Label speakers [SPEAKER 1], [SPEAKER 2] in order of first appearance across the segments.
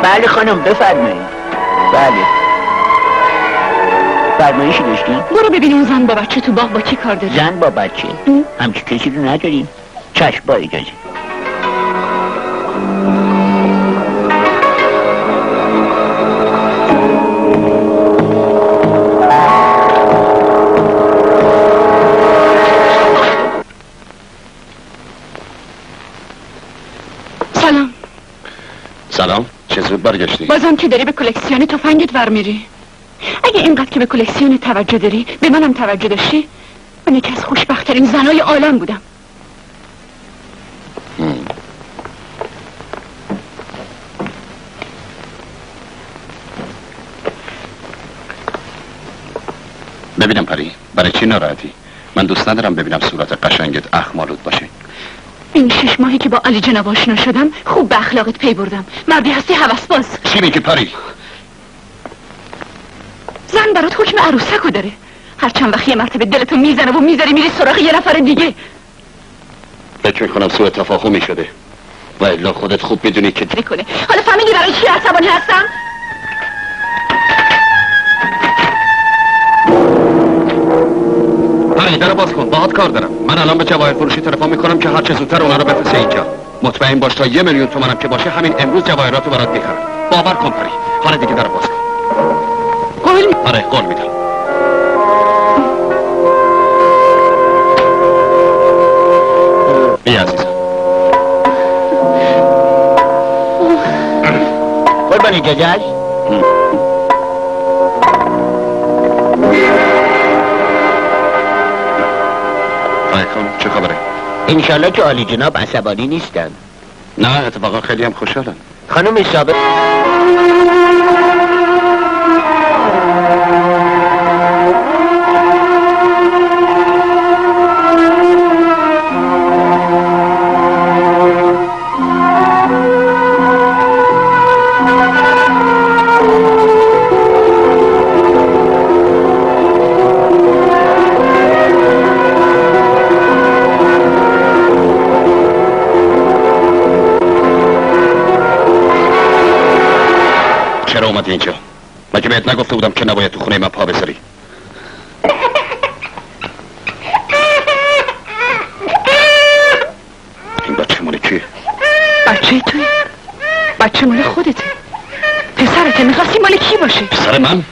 [SPEAKER 1] بله خانم بفرمایید. بله فرمایشی داشتین؟
[SPEAKER 2] برو ببین اون زن با بچه تو باغ با کی کار داره.
[SPEAKER 1] زن با بچه؟ همچی کسی رو نداریم. چشم با اجازه.
[SPEAKER 3] سلام، چه زود برگشتی؟
[SPEAKER 2] بازم که داری به کلکسیون تفنگت ورمیری. اگه اینقدر که به کلکسیون توجه داری به منم توجه داشتی، من یکی از خوشبخت‌ترین زنای عالم بودم.
[SPEAKER 3] ببینم پری، برای چی ناراحتی؟ من دوست ندارم ببینم صورت قشنگت اخمالود باشه.
[SPEAKER 2] این 6 ماهی که با علی جناب آشنا شدم خوب به اخلاقت پی بردم. مردی هستی هوسباز.
[SPEAKER 3] چی میگی پری؟
[SPEAKER 2] زن برات حکم عروسکو داره. هر چند وقت یه مرتبه دلتو میزنه و میذاری میری سراغ یه نفر دیگه.
[SPEAKER 3] فکر میکنم سوء تفاهمی شده و الا خودت خوب میدونی که
[SPEAKER 2] نکنه. حالا فهمیدی برای چی عصبانی هستم؟
[SPEAKER 3] پری در باز کن، باهات کار دارم. من الان به جواهر فروشی تلفن میکنم که هر چه زودتر اونا رو بفرسته اینجا. مطمئن باش تا 1 میلیون تومنم که باشه همین امروز جواهراتو برات میخرم. باور کن پری. حالا دیگه در باز کن.
[SPEAKER 2] قول
[SPEAKER 3] آره قول میدم. بیا عزیزم.
[SPEAKER 1] قربان اجازه هست؟
[SPEAKER 3] چه خبره؟
[SPEAKER 1] انشالله که عالی جناب عصبانی نیستن.
[SPEAKER 3] نه اتفاقا خیلی هم خوشحالن.
[SPEAKER 1] خانم ثابت
[SPEAKER 3] اینجا مگه بهت نگفته بودم که نباید تو خونه من پا بذاری؟ این بچه مال کیه؟
[SPEAKER 2] بچه توی؟ بچه مال خودته. پسرته، میخواستی مال کی باشه؟
[SPEAKER 3] پسر من؟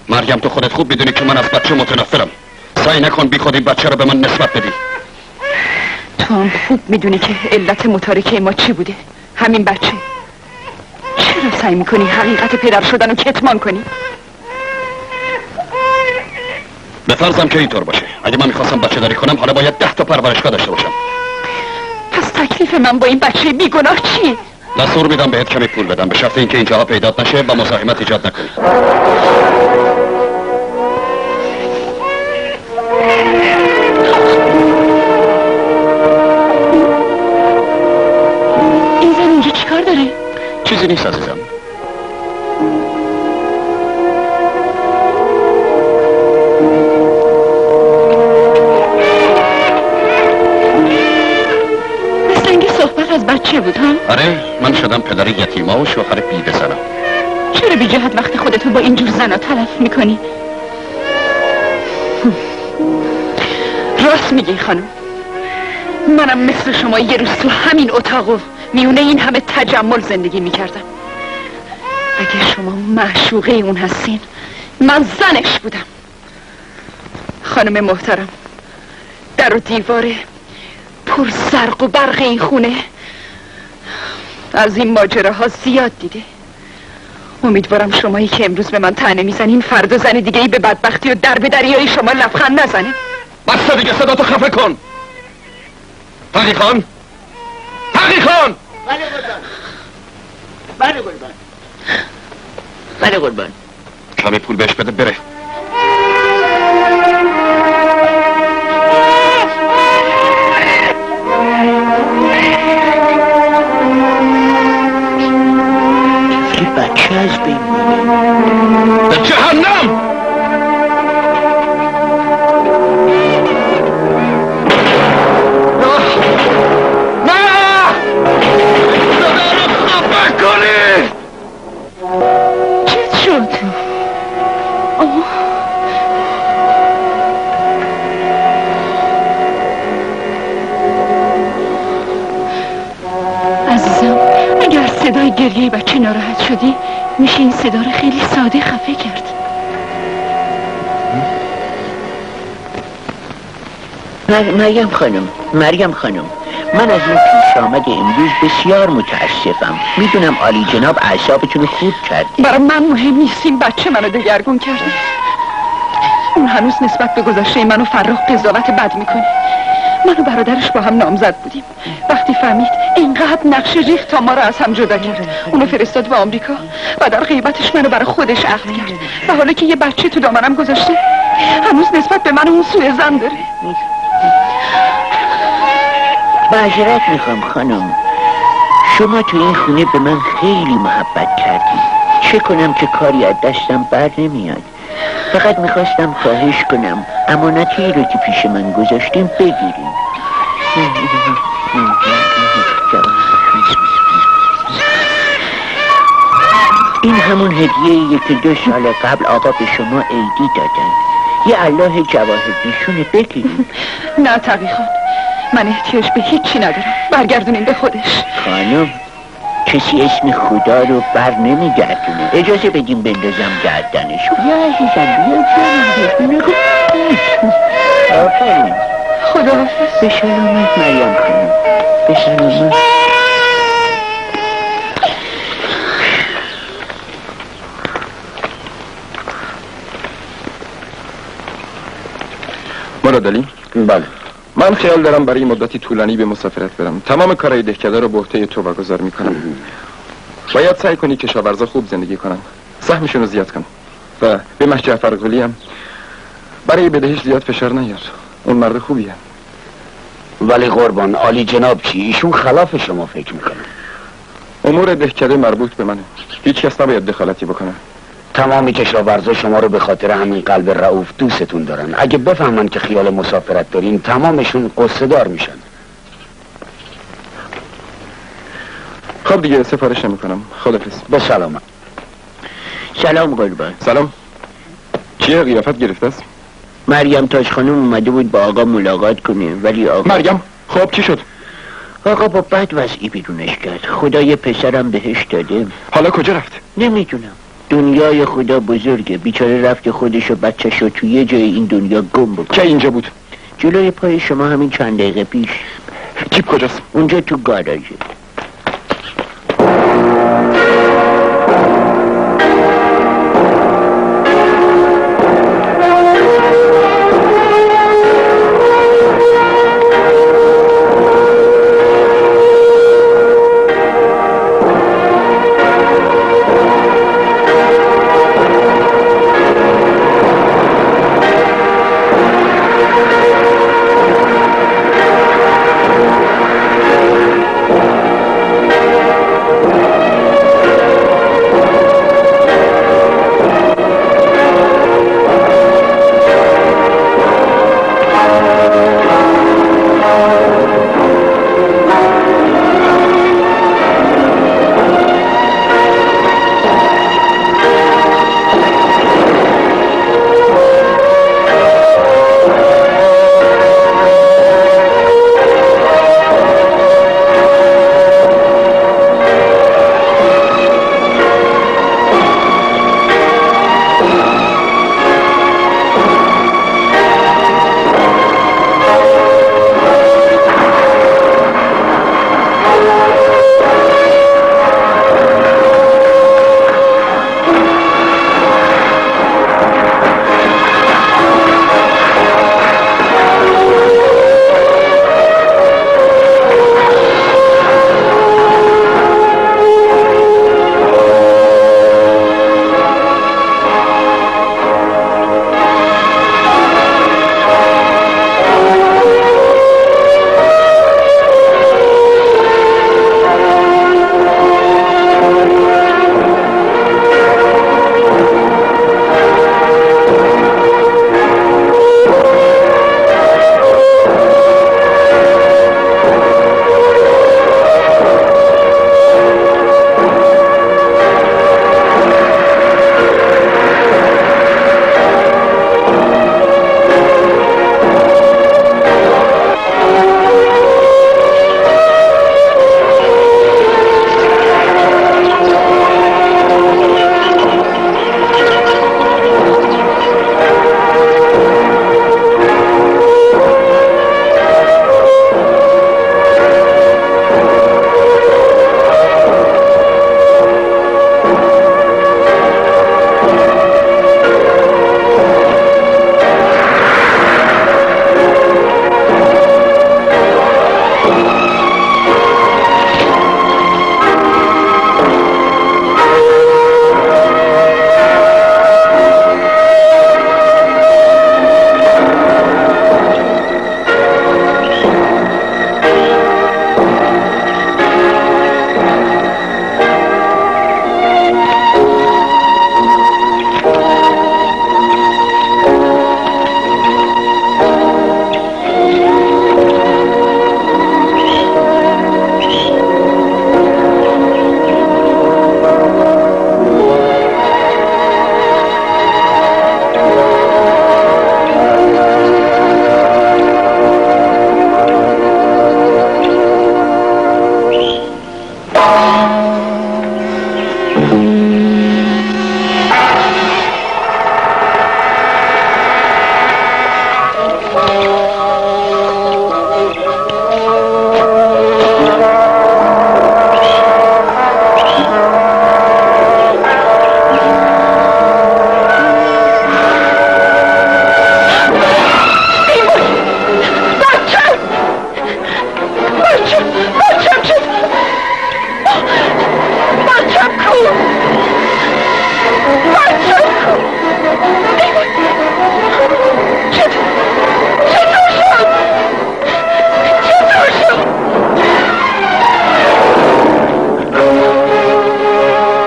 [SPEAKER 3] مریم تو خودت خوب میدونی که من از بچه متنفرم. سعی نکن بی خود این بچه رو به من نسبت بدی.
[SPEAKER 2] تو هم خوب میدونی که علت متارکه ما چی بوده. همین بچه. چرا سعی میکنی حقیقت پدر شدن رو کتمان کنی؟
[SPEAKER 3] به فرضم که اینطور باشه. اگه من میخواستم بچه داری کنم حالا باید 10 تا پرورشگاه داشته باشم.
[SPEAKER 2] پس تکلیف من با این بچه بیگناه چیه؟
[SPEAKER 3] دستور میدم بهت کمی پول بدم به شرط اینکه اینجاها پیدات نشه و مزاحمت ایجاد نکنی.
[SPEAKER 2] این زن اینجا چیکار داره؟
[SPEAKER 3] چیزی نیست عزیزم.
[SPEAKER 2] مثل اینکه صحبت از بچه بود ها؟
[SPEAKER 3] آره من شدم پدر یتیما و شوهر بی بزنم.
[SPEAKER 2] چرا بی جهت وقت خودتو با اینجور زنا تلف میکنی؟ راست میگی خانم. منم مثل شما یه روز تو همین اتاق و میونه این همه تجمل زندگی میکردم. اگه شما معشوقه اون هستین من زنش بودم. خانم محترم، در و دیوار پر زرق و برق این خونه از این ماجراها زیاد دیده. امیدوارم شمایی که امروز به من طعنه میزنین فردا زن دیگه ای به بدبختی و در به دریای شما لبخند نزنه.
[SPEAKER 3] بسته دیگه صدا تو خفه کن. تقی خان، تقی خان.
[SPEAKER 1] بله قربان. بله قربان.
[SPEAKER 3] کمی پول بهش بده بره.
[SPEAKER 1] که بچه از بین میره.
[SPEAKER 3] به جهنم.
[SPEAKER 2] عزیزم، اگر صدای گریه بچه ناراحت شدی میشه این صدا رو خیلی ساده خفه کرد.
[SPEAKER 1] مریم خانم، من از این پیش آمد امروز بسیار متاسفم. میدونم عالی جناب اعصابتون خورد کرد.
[SPEAKER 2] برای من مهم نیست این بچه منو دگرگون کرده. اون هنوز نسبت به گذشته منو فرخ قضاوت بد میکنه. من و برادرش با هم نامزد بودیم. وقتی فهمید اینقدر نقشه ریخت تا ما رو از هم جدا کرد. اونو فرستاد به آمریکا و در غیبتش منو برای خودش عقد کرد. و حالا که یه بچه تو دامنم گذاشته هنوز نسبت به من اون سوء ظن داره.
[SPEAKER 1] معذرت میخوام خانم، شما تو این خونه به من خیلی محبت کردید. چه کنم که کاری از دستم بر نمیاد. فقط میخواستم خواهش کنم امانتی رو که پیش من گذاشتیم بگیریم. این همون هدیه‌ایه که 2 سال قبل آقا به شما عیدی دادن. یه الله جواهر نشونه بگیریم.
[SPEAKER 2] نه تقی خان، من احتیاج به هیچی ندارم. برگردونیم به خودش.
[SPEAKER 1] خانم، کسی اسم خدا رو بر نمیگردونه. اجازه بدیم بندازم گردنش. یا عزیزم بیا آفرین.
[SPEAKER 2] خداحافظ.
[SPEAKER 1] به سلامت مریم خانم، به سلامت.
[SPEAKER 4] مراد علی؟
[SPEAKER 3] بله.
[SPEAKER 4] من خیال دارم برای مدتی طولانی به مسافرت برم. تمام کارهای دهکده رو به عهده تو واگذار میکنم. باید سعی کنی کشاورزا خوب زندگی کنن، سهمشون رو زیاد کن. و به مهد جعفر قلی هم برای بدهش زیاد فشار نیار. اون مرد خوبیه.
[SPEAKER 3] ولی قربان عالی جناب چی؟ ایشون خلاف شما فکر میکنه.
[SPEAKER 4] امور دهکده مربوط به منه. هیچ کس نباید دخالتی بکنه.
[SPEAKER 3] تمامی کشاورزا شما رو به خاطر همین قلب رؤوف دوستتون دارن. اگه بفهمن که خیال مسافرت دارین تمامشون قصه دار میشن.
[SPEAKER 4] خب دیگه سفارش نمیکنم. خدافظ.
[SPEAKER 3] به سلامت.
[SPEAKER 1] سلام قربان.
[SPEAKER 4] سلام. چیه قیافت گرفته است؟
[SPEAKER 1] مریم تاج خانم اومده بود با آقا ملاقات کنه ولی آقا...
[SPEAKER 4] مریم؟ خب چی شد؟
[SPEAKER 1] آقا با بد وضعی بیرونش کرد. خدای پسرم بهش داده.
[SPEAKER 4] حالا کجا رفت؟
[SPEAKER 1] نمیدونم. دنیای خدا بزرگه. بیچاره رفت که خودش و بچه‌ش رو توی یه جای این دنیا گم بکنه.
[SPEAKER 4] که اینجا بود؟
[SPEAKER 1] جلوی پای شما همین چند دقیقه پیش.
[SPEAKER 4] جیب کجاست؟
[SPEAKER 1] اونجا تو گاراژه.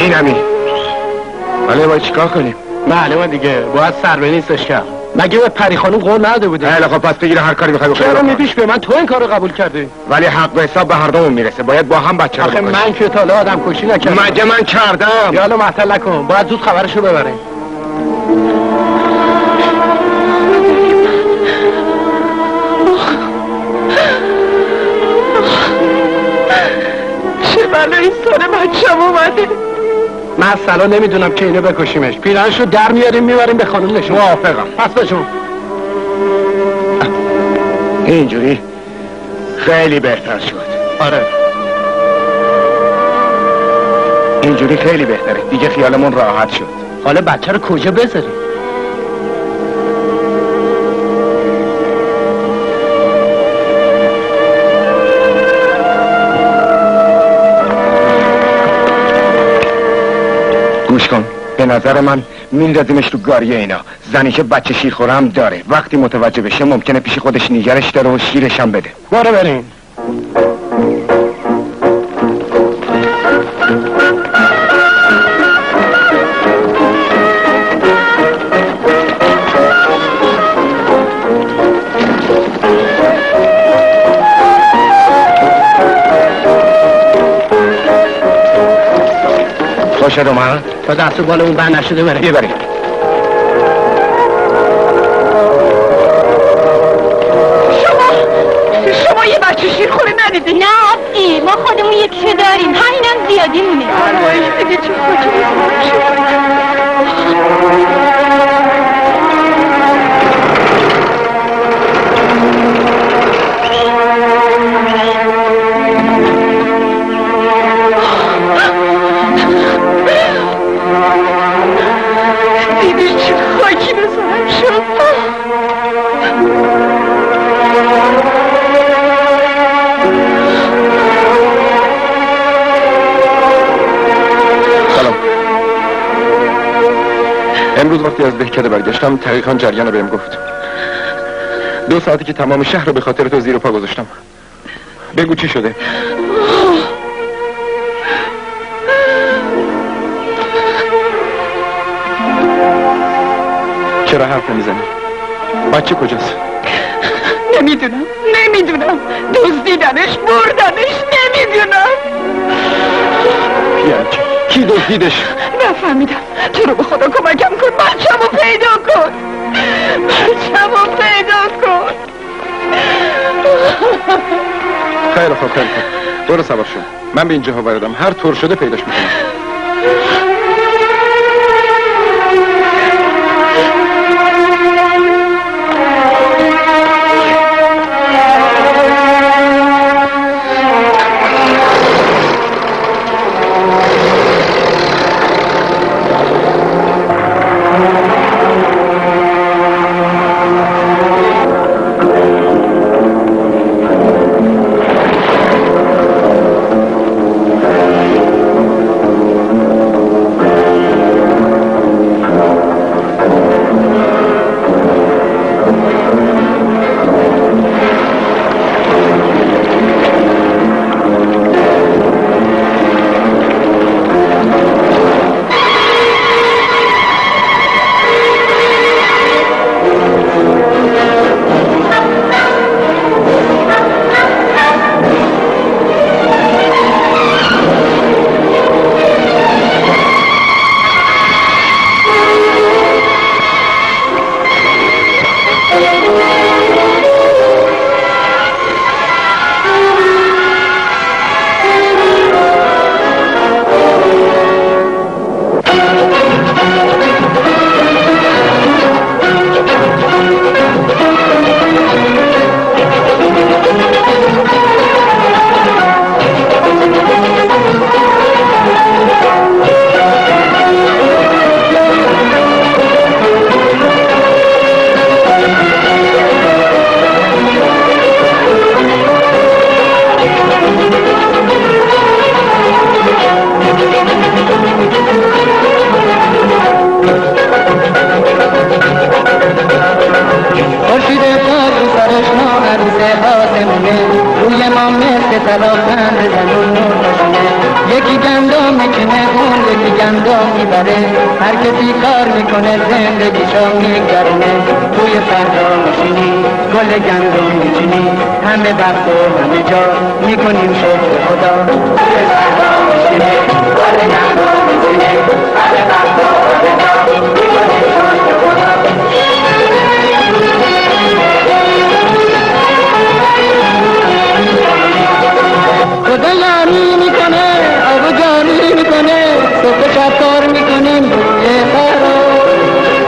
[SPEAKER 5] این همین.
[SPEAKER 4] ولی باید چیکار کنیم؟
[SPEAKER 5] معلومه دیگه، باید سر به نیستش کرد. مگه به پری خانم قول نداده بودی؟
[SPEAKER 4] خیلی خب پس بگیره هر کاری بخوای بکنی.
[SPEAKER 5] چرا میدیش به من؟ تو این کارو قبول کردی.
[SPEAKER 4] ولی حق و حساب به هر دومون میرسه. باید با هم بچه رو
[SPEAKER 5] آخه
[SPEAKER 4] بکشیم.
[SPEAKER 5] من که تا حالا آدم کشی نکردم.
[SPEAKER 4] مگه من کردم؟
[SPEAKER 5] یالا معطل نکن، باید زود خبرشو ببریم.
[SPEAKER 2] چه بلایی سر بچم اومده.
[SPEAKER 5] من اصلا نمیدونم که اینو بکشیمش. پیرانشو در میاریم میبریم به خانم نشون.
[SPEAKER 4] موافقم.
[SPEAKER 5] پس بشون.
[SPEAKER 4] اینجوری خیلی بهتر شد.
[SPEAKER 5] آره.
[SPEAKER 4] اینجوری خیلی بهتره. دیگه خیالمون راحت شد.
[SPEAKER 5] حالا بچه رو کجا بذاریم؟
[SPEAKER 4] گوش کن. به نظر من میندازیمش تو گاریه اینا. زنی که بچه شیرخوره هم داره. وقتی متوجه بشه ممکنه پیش خودش نیگرش داره و شیرش هم بده.
[SPEAKER 5] برو بریم.
[SPEAKER 4] باشه دومن
[SPEAKER 5] تا دست و بال اون بند نشده بریم.
[SPEAKER 4] بیا بریم.
[SPEAKER 2] شما یه بچه شیرخوره ندیدی؟
[SPEAKER 6] نه عبدی، ما خودمون یکیشو داریم، همینم زیادی مونه.
[SPEAKER 2] وای دیگه چه دیدی چه خاکی بزنم شد.
[SPEAKER 4] سلام. امروز وقتی از دهکده برگشتم دقیقاً جریان بهم گفت. 2 ساعتی که تمام شهر رو به خاطر تو زیر پا گذاشتم. بگو چی شده؟ چرا حرف نمیزنی؟ بچه کجاست؟
[SPEAKER 2] نمیدونم دزدیدنش بردنش نمیدونم.
[SPEAKER 4] یعنی کی دزدیدش؟
[SPEAKER 2] نفهمیدم. تو رو به خدا کمکم کن. بچه‌مو پیدا کن.
[SPEAKER 4] خیلی خوب. برو سوار شو. من به اینجا واردم. هر طور شده پیداش میکنم.
[SPEAKER 7] به زمین نور باشونه. یکی گندم میکنه اون یکی گندم میبره، هر کسی کار میکنه زندگیشو میگذرونه. توی صحرا میشینی گل گندم میچینی، همه وقت و همه جا میکنیم شکر خدا. توی صحرا میشینی گل گندم میچینی، همه وقت و همه جا میکنیم شکر خدا. خدا یاری میکنه آب جاری میکنه، صبح شب کار میکنیم یه خرا،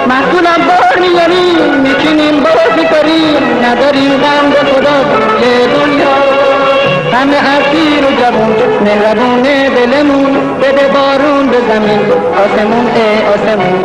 [SPEAKER 7] محصولم بار میاریم میکنیم بازی کنیم، نداریم غم به خدا یه دنیا. همه اسیر و جوون مهربونه دلمون، بده بارون به زمین آسمون آسمون.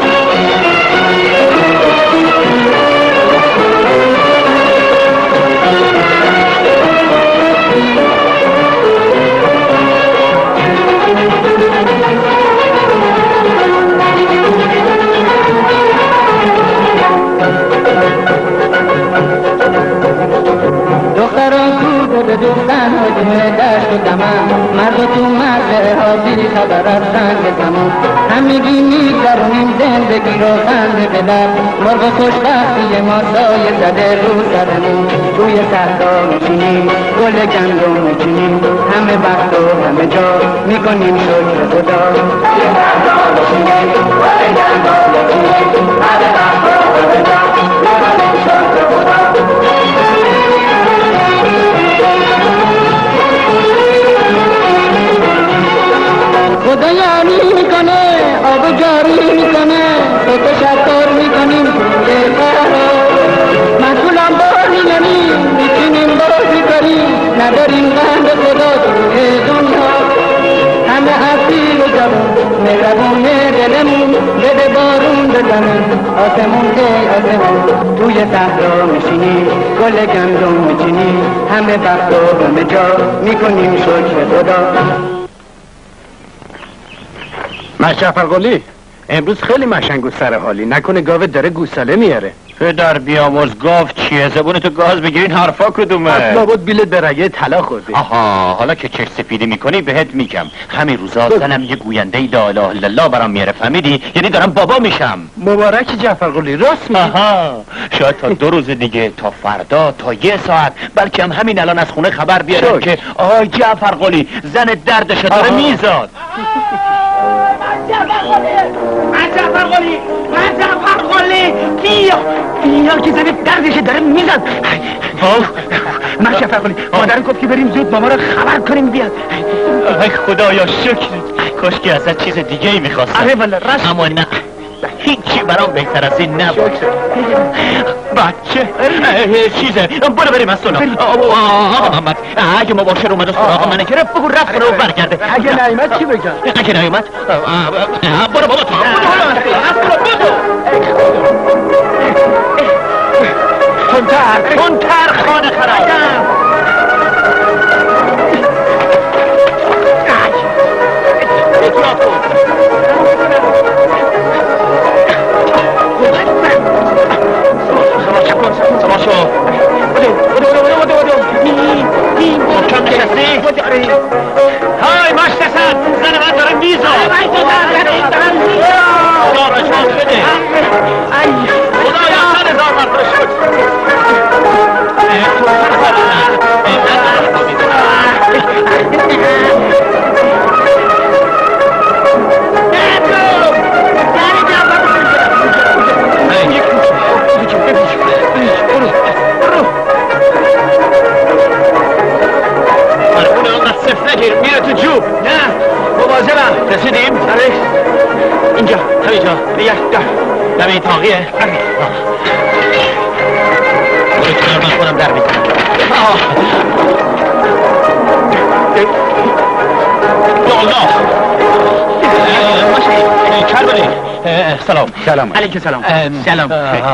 [SPEAKER 7] دختران کوبه به دوستن حجمه دشت و دمن، مرد تو مرد حاضی خبر از رنگ زمان. همگی میگذرونیم زندگی رو خنده به لب، مرغ خوشبختی ما سایه زده رو سرمون. توی صحرا میشینیم گل گندم میچینیم، همه وقت و همه جا میکنیم شکر خدا. توی صحرا میشینیم گل گندم میچینیم، همه وقت و همه جا میکنیم شکر خدا. خدا یاری میکنه آب جاری میکنه، صبح شب کار میکنیم یه خرا، محصولم بار میاریم میچینیم بازی کنیم، نداریم غم به خدا توی دنیا. همه اسیر و جوون مهربونه دلمون، بده بارون به زمین آسمون آسمون. توی صحرا میشینیم گل گندم میچینیم، همه وقت و همه جا میکنیم شکر خدا.
[SPEAKER 5] جعفر قلی امروز خیلی مشنگ و سر حالی، نکنه گاوت داره گوساله میاره.
[SPEAKER 8] پدر بیامرز گاو چیه؟ زبونتو گاز بگیرین حرفا کدومه؟
[SPEAKER 5] اصلا بود بیلت به رگه طلا خورده.
[SPEAKER 8] آها حالا که چش سفیدی میکنی بهت میگم، همین روزا زنم یه گوینده لا اله الا الله برام میاره، فهمیدی؟ یعنی دارم بابا میشم.
[SPEAKER 5] مبارک جعفر قلی، راست میگی.
[SPEAKER 8] آها شاید تا 2 روز دیگه، تا فردا، تا 1 ساعت، بلکه همین الان از خونه خبر بیارم که آی جعفر قلی زن دردش داره میزاد.
[SPEAKER 1] من جعفر قلی بیا که زن دردش داره میزد. من جعفر قلی مادرم گفت که بریم زود ماما رو خبر کنیم بیاد.
[SPEAKER 8] ای خدایا شکر، کاش که ازت چیز دیگه ای میخواستم.
[SPEAKER 1] آره والا راست،
[SPEAKER 8] اما نه، هیچی برام بهتر از این نبود. بچه چیزه، برو بریم از سلام. آقا محمد اگه مباشر اومد و سراغ منه گرفت بگو رفت رو برگرده.
[SPEAKER 5] اگه نیامد چی بگم؟
[SPEAKER 8] اگه نیامد برو بابا تو تندتر خانه خراب. سماشو محکم نشستی؟ های مشتسد زن من داره میزا خدا رجوع بده. خدایا 100,000 مرتبه شد. میره تو جوب. نه مواظبم. رسیدیم؟ آره اینجا همینجا. دم این تاقیه؟ آره برو کنار من خودم در میکنم. یا الله کربلی. سلام علیکم. سلام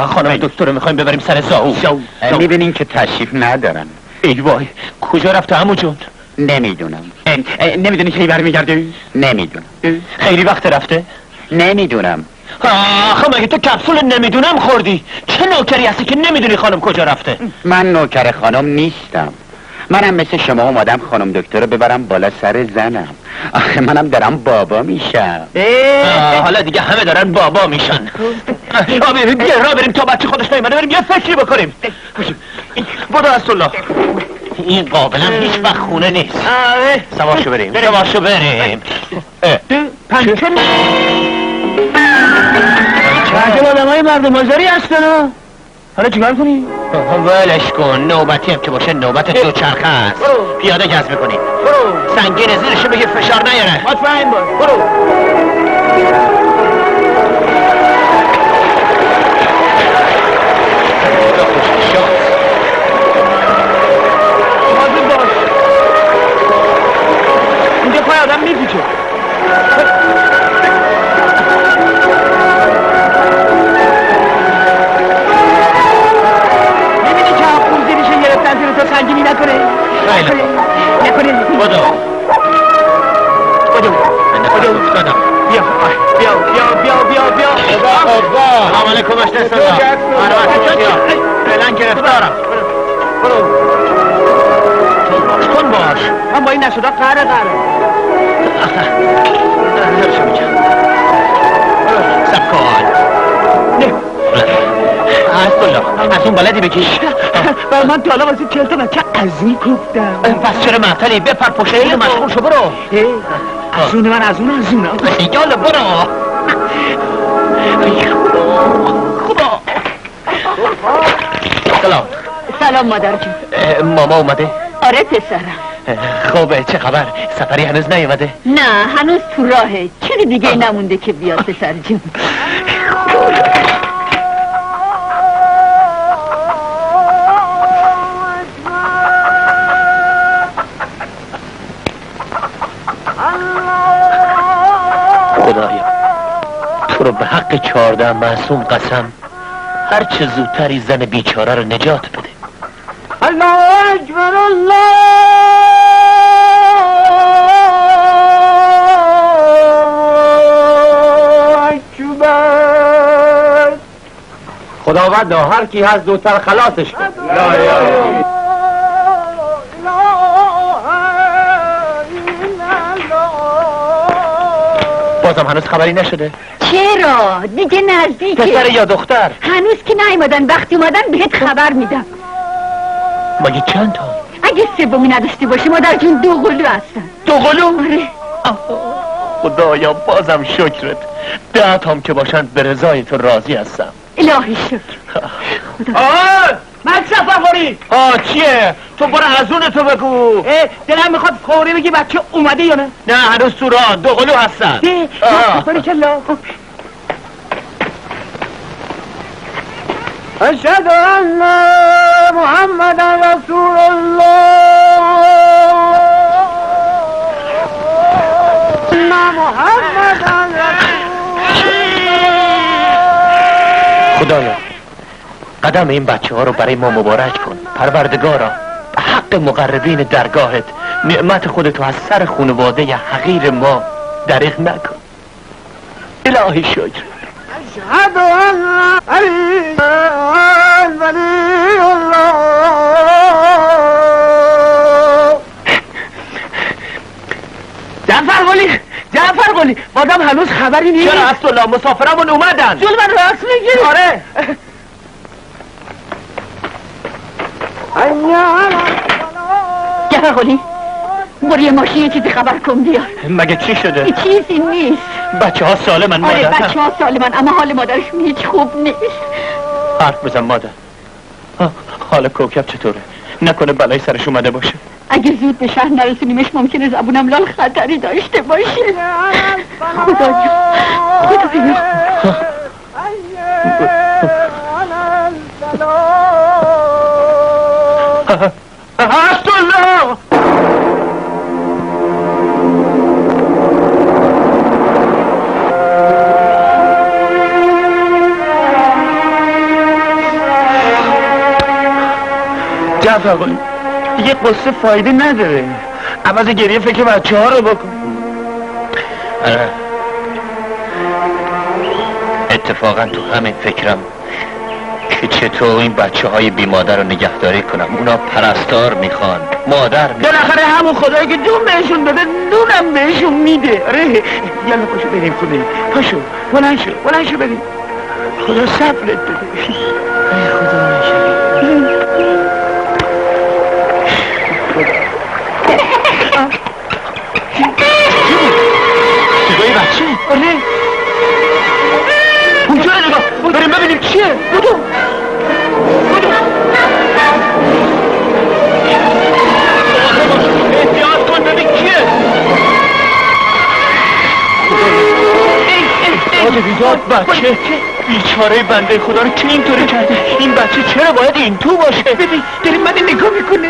[SPEAKER 8] خانم دکتر رو میخوایم ببریم سر زاو.
[SPEAKER 9] میبینین که تشریف ندارن.
[SPEAKER 8] ای وای کجا رفته عمو جون؟
[SPEAKER 9] نمیدونم.
[SPEAKER 8] نمیدونی کی برمیگرده؟
[SPEAKER 9] نمیدونم.
[SPEAKER 8] خیلی وقت رفته؟
[SPEAKER 9] نمیدونم.
[SPEAKER 8] آخه مگه تو کپسول نمیدونم خوردی؟ چه نوکری هستی که نمیدونی خانم کجا رفته؟
[SPEAKER 9] من نوکر خانم نیستم. منم مثل شما اومدم خانم دکتر رو ببرم بالا سر زنم. آخه منم دارم بابا میشم.
[SPEAKER 8] حالا دیگه همه دارن بابا میشن. را بریم تا بچه خودش نیومده بریم یه فکری بکنیم. بدو اسدالله. این قابلم هیچ وقت خونه نیست. سوارشو بریم.
[SPEAKER 5] پنچه آدم های مردم آزاری هستن. حالا چیکار کنی؟
[SPEAKER 8] ولش کن، نوبتی هم که باشه نوبت دوچرخه است. پیاده جذب کنیم. سنگین زیرشو بگیر فشار نیاره.
[SPEAKER 5] مطمئن باش. برو. حاضر باش. اینجا پای آدم میپیچه. سنگینی نکنه. نکنه.
[SPEAKER 8] بدو. بیا. سلام علیکم اشته سلام. فعلا گرفتارم.
[SPEAKER 5] برو. کن باش. من با این نشدا قهره.
[SPEAKER 8] سب کن. اسدالله از اون بلدی بکش.
[SPEAKER 5] بر من تا حالا واسه 40 تا بچه ازمی کوفتم.
[SPEAKER 8] پس چرا معطلی بپر پشت اینو مشغول شو برو.
[SPEAKER 5] ازونه من ازونه
[SPEAKER 8] یالا برو. خدا.
[SPEAKER 2] سلام مادر جون.
[SPEAKER 8] ماما اومده؟
[SPEAKER 2] آره پسرم.
[SPEAKER 8] خوبه چه خبر؟ سفری هنوز نیومده؟
[SPEAKER 2] نه هنوز تو راهه. چیزی دیگه نمونده که بیاد پسر جون.
[SPEAKER 8] خدایا تو رو به حق 14 معصوم قسم هر چه زودتری زن بیچاره رو نجات بده.
[SPEAKER 7] الله اکبر الله اکبر.
[SPEAKER 5] خداوند هر کی هست زودتر خلاصش کن.
[SPEAKER 8] بازم هنوز خبری نشده؟
[SPEAKER 2] چرا؟ دیگه نزدیکه.
[SPEAKER 8] پسر یا دختر؟
[SPEAKER 2] هنوز که نیومدن. وقتی اومدن بهت خبر میدم.
[SPEAKER 8] مگه چند تا؟
[SPEAKER 2] اگه سومی نداشتی باشه مادر جون 2 قلو هستن.
[SPEAKER 8] 2 قلو؟
[SPEAKER 2] آره.
[SPEAKER 8] خدایا بازم شکرت. 10 تام که باشن به رضای تو راضی هستم.
[SPEAKER 2] الهی شکر.
[SPEAKER 5] من سفرخوری.
[SPEAKER 8] چیه؟ تو برو ازونه تو بگو.
[SPEAKER 5] دلم میخواد فوری بگی بچه اومده یا نه؟
[SPEAKER 8] نه هنوز تو راه 2 قلو هستن.
[SPEAKER 5] باریکلا. اشهد ان محمد رسول الله. محمد
[SPEAKER 8] خدایا قدم این بچه ها رو برای ما مبارک کن. پروردگارا به حق مقربین درگاهت نعمت خودتو از سر خانواده حقیر ما دریغ نکن. الهی شکر.
[SPEAKER 7] اشهد ان علی ولی الله.
[SPEAKER 5] جعفر قلی بازم هنوز خبری نیست.
[SPEAKER 8] چرا اسدالله مسافرمون اومدن.
[SPEAKER 5] جون من راست میگی.
[SPEAKER 8] آره.
[SPEAKER 2] جعفر قلی برو یه ماشین یه چیزی خبر کن بیار.
[SPEAKER 8] مگه چی شده؟
[SPEAKER 2] چیزی نیست.
[SPEAKER 8] بچه ها سالمن
[SPEAKER 2] آره
[SPEAKER 8] مادر.
[SPEAKER 2] بچه ها سالمن اما حال مادرشون هیچ خوب نیست.
[SPEAKER 8] حرف بزن مادر. حال کوکب چطوره؟ نکنه بلای سرش اومده باشه.
[SPEAKER 2] اگه زود به شهر نرسونیمش ممکنه زبونم لال خطری داشته باشه. خدایا
[SPEAKER 5] اسدالله. جعفر قلی دیگه قصه فایده نداره. عوض گریه فکر بچه ها رو بکن.
[SPEAKER 8] آره اتفاقا تو همین فکرم که چطور این بچه های بی مادر رو نگهداری کنم. اونا پرستار میخوان، مادر میخوان.
[SPEAKER 5] بالاخره همون خدایی که جون بهشون داده نونم بهشون میده. آره یالا پاشو بریم خونه. پاشو بلند شو بریم. خدا صبرت بده. ای خدا
[SPEAKER 8] صدای بچه؟
[SPEAKER 5] آره اونجا نگاه بریم ببینیم چیه. بودو
[SPEAKER 8] احتیاط کن ببین کیه. بیداد بچه بیچاره بنده خدا رو که اینطوری کرده. این بچه چرا باید این تو باشه؟
[SPEAKER 5] ببین داریم من نگاه میکنه.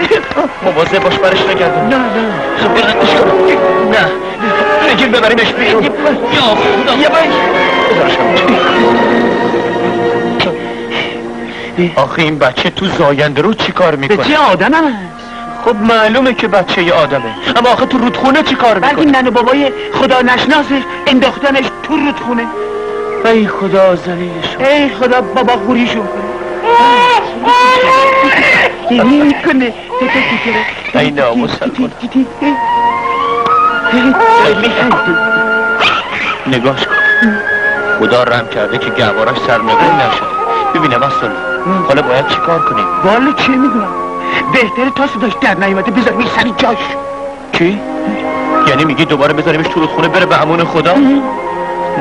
[SPEAKER 8] مواظب باش برش نگردم. نه خب بلندش کن. نه بگیر ببریمش بیرون. یا خدا
[SPEAKER 5] یه بای
[SPEAKER 8] آخه این بچه تو زاینده رو چی کار میکنه؟
[SPEAKER 5] بچه آدم هم هست.
[SPEAKER 8] خب معلومه که بچه ی آدمه، اما آخه تو رودخونه چی کار
[SPEAKER 5] بلکه
[SPEAKER 8] میکنه؟
[SPEAKER 5] نن و بابای خدا نشناسش انداختنش تو رودخونه.
[SPEAKER 8] ای خدا ذلیلشون.
[SPEAKER 5] ای خدا بابا خوریشون کنه. میکنه
[SPEAKER 8] ای نامسلمون. نگاش کن، خدا رحم کرده که گهوارش سرنگون نشد. ببینم اصلا حالا باید چی کار کنیم؟
[SPEAKER 5] والا چه میدونم، بهتره تا صداش در نیومده بذاریمش سر جاش.
[SPEAKER 8] چی؟ یعنی میگی دوباره بذاریمش تو رودخونه بره به امون خدا؟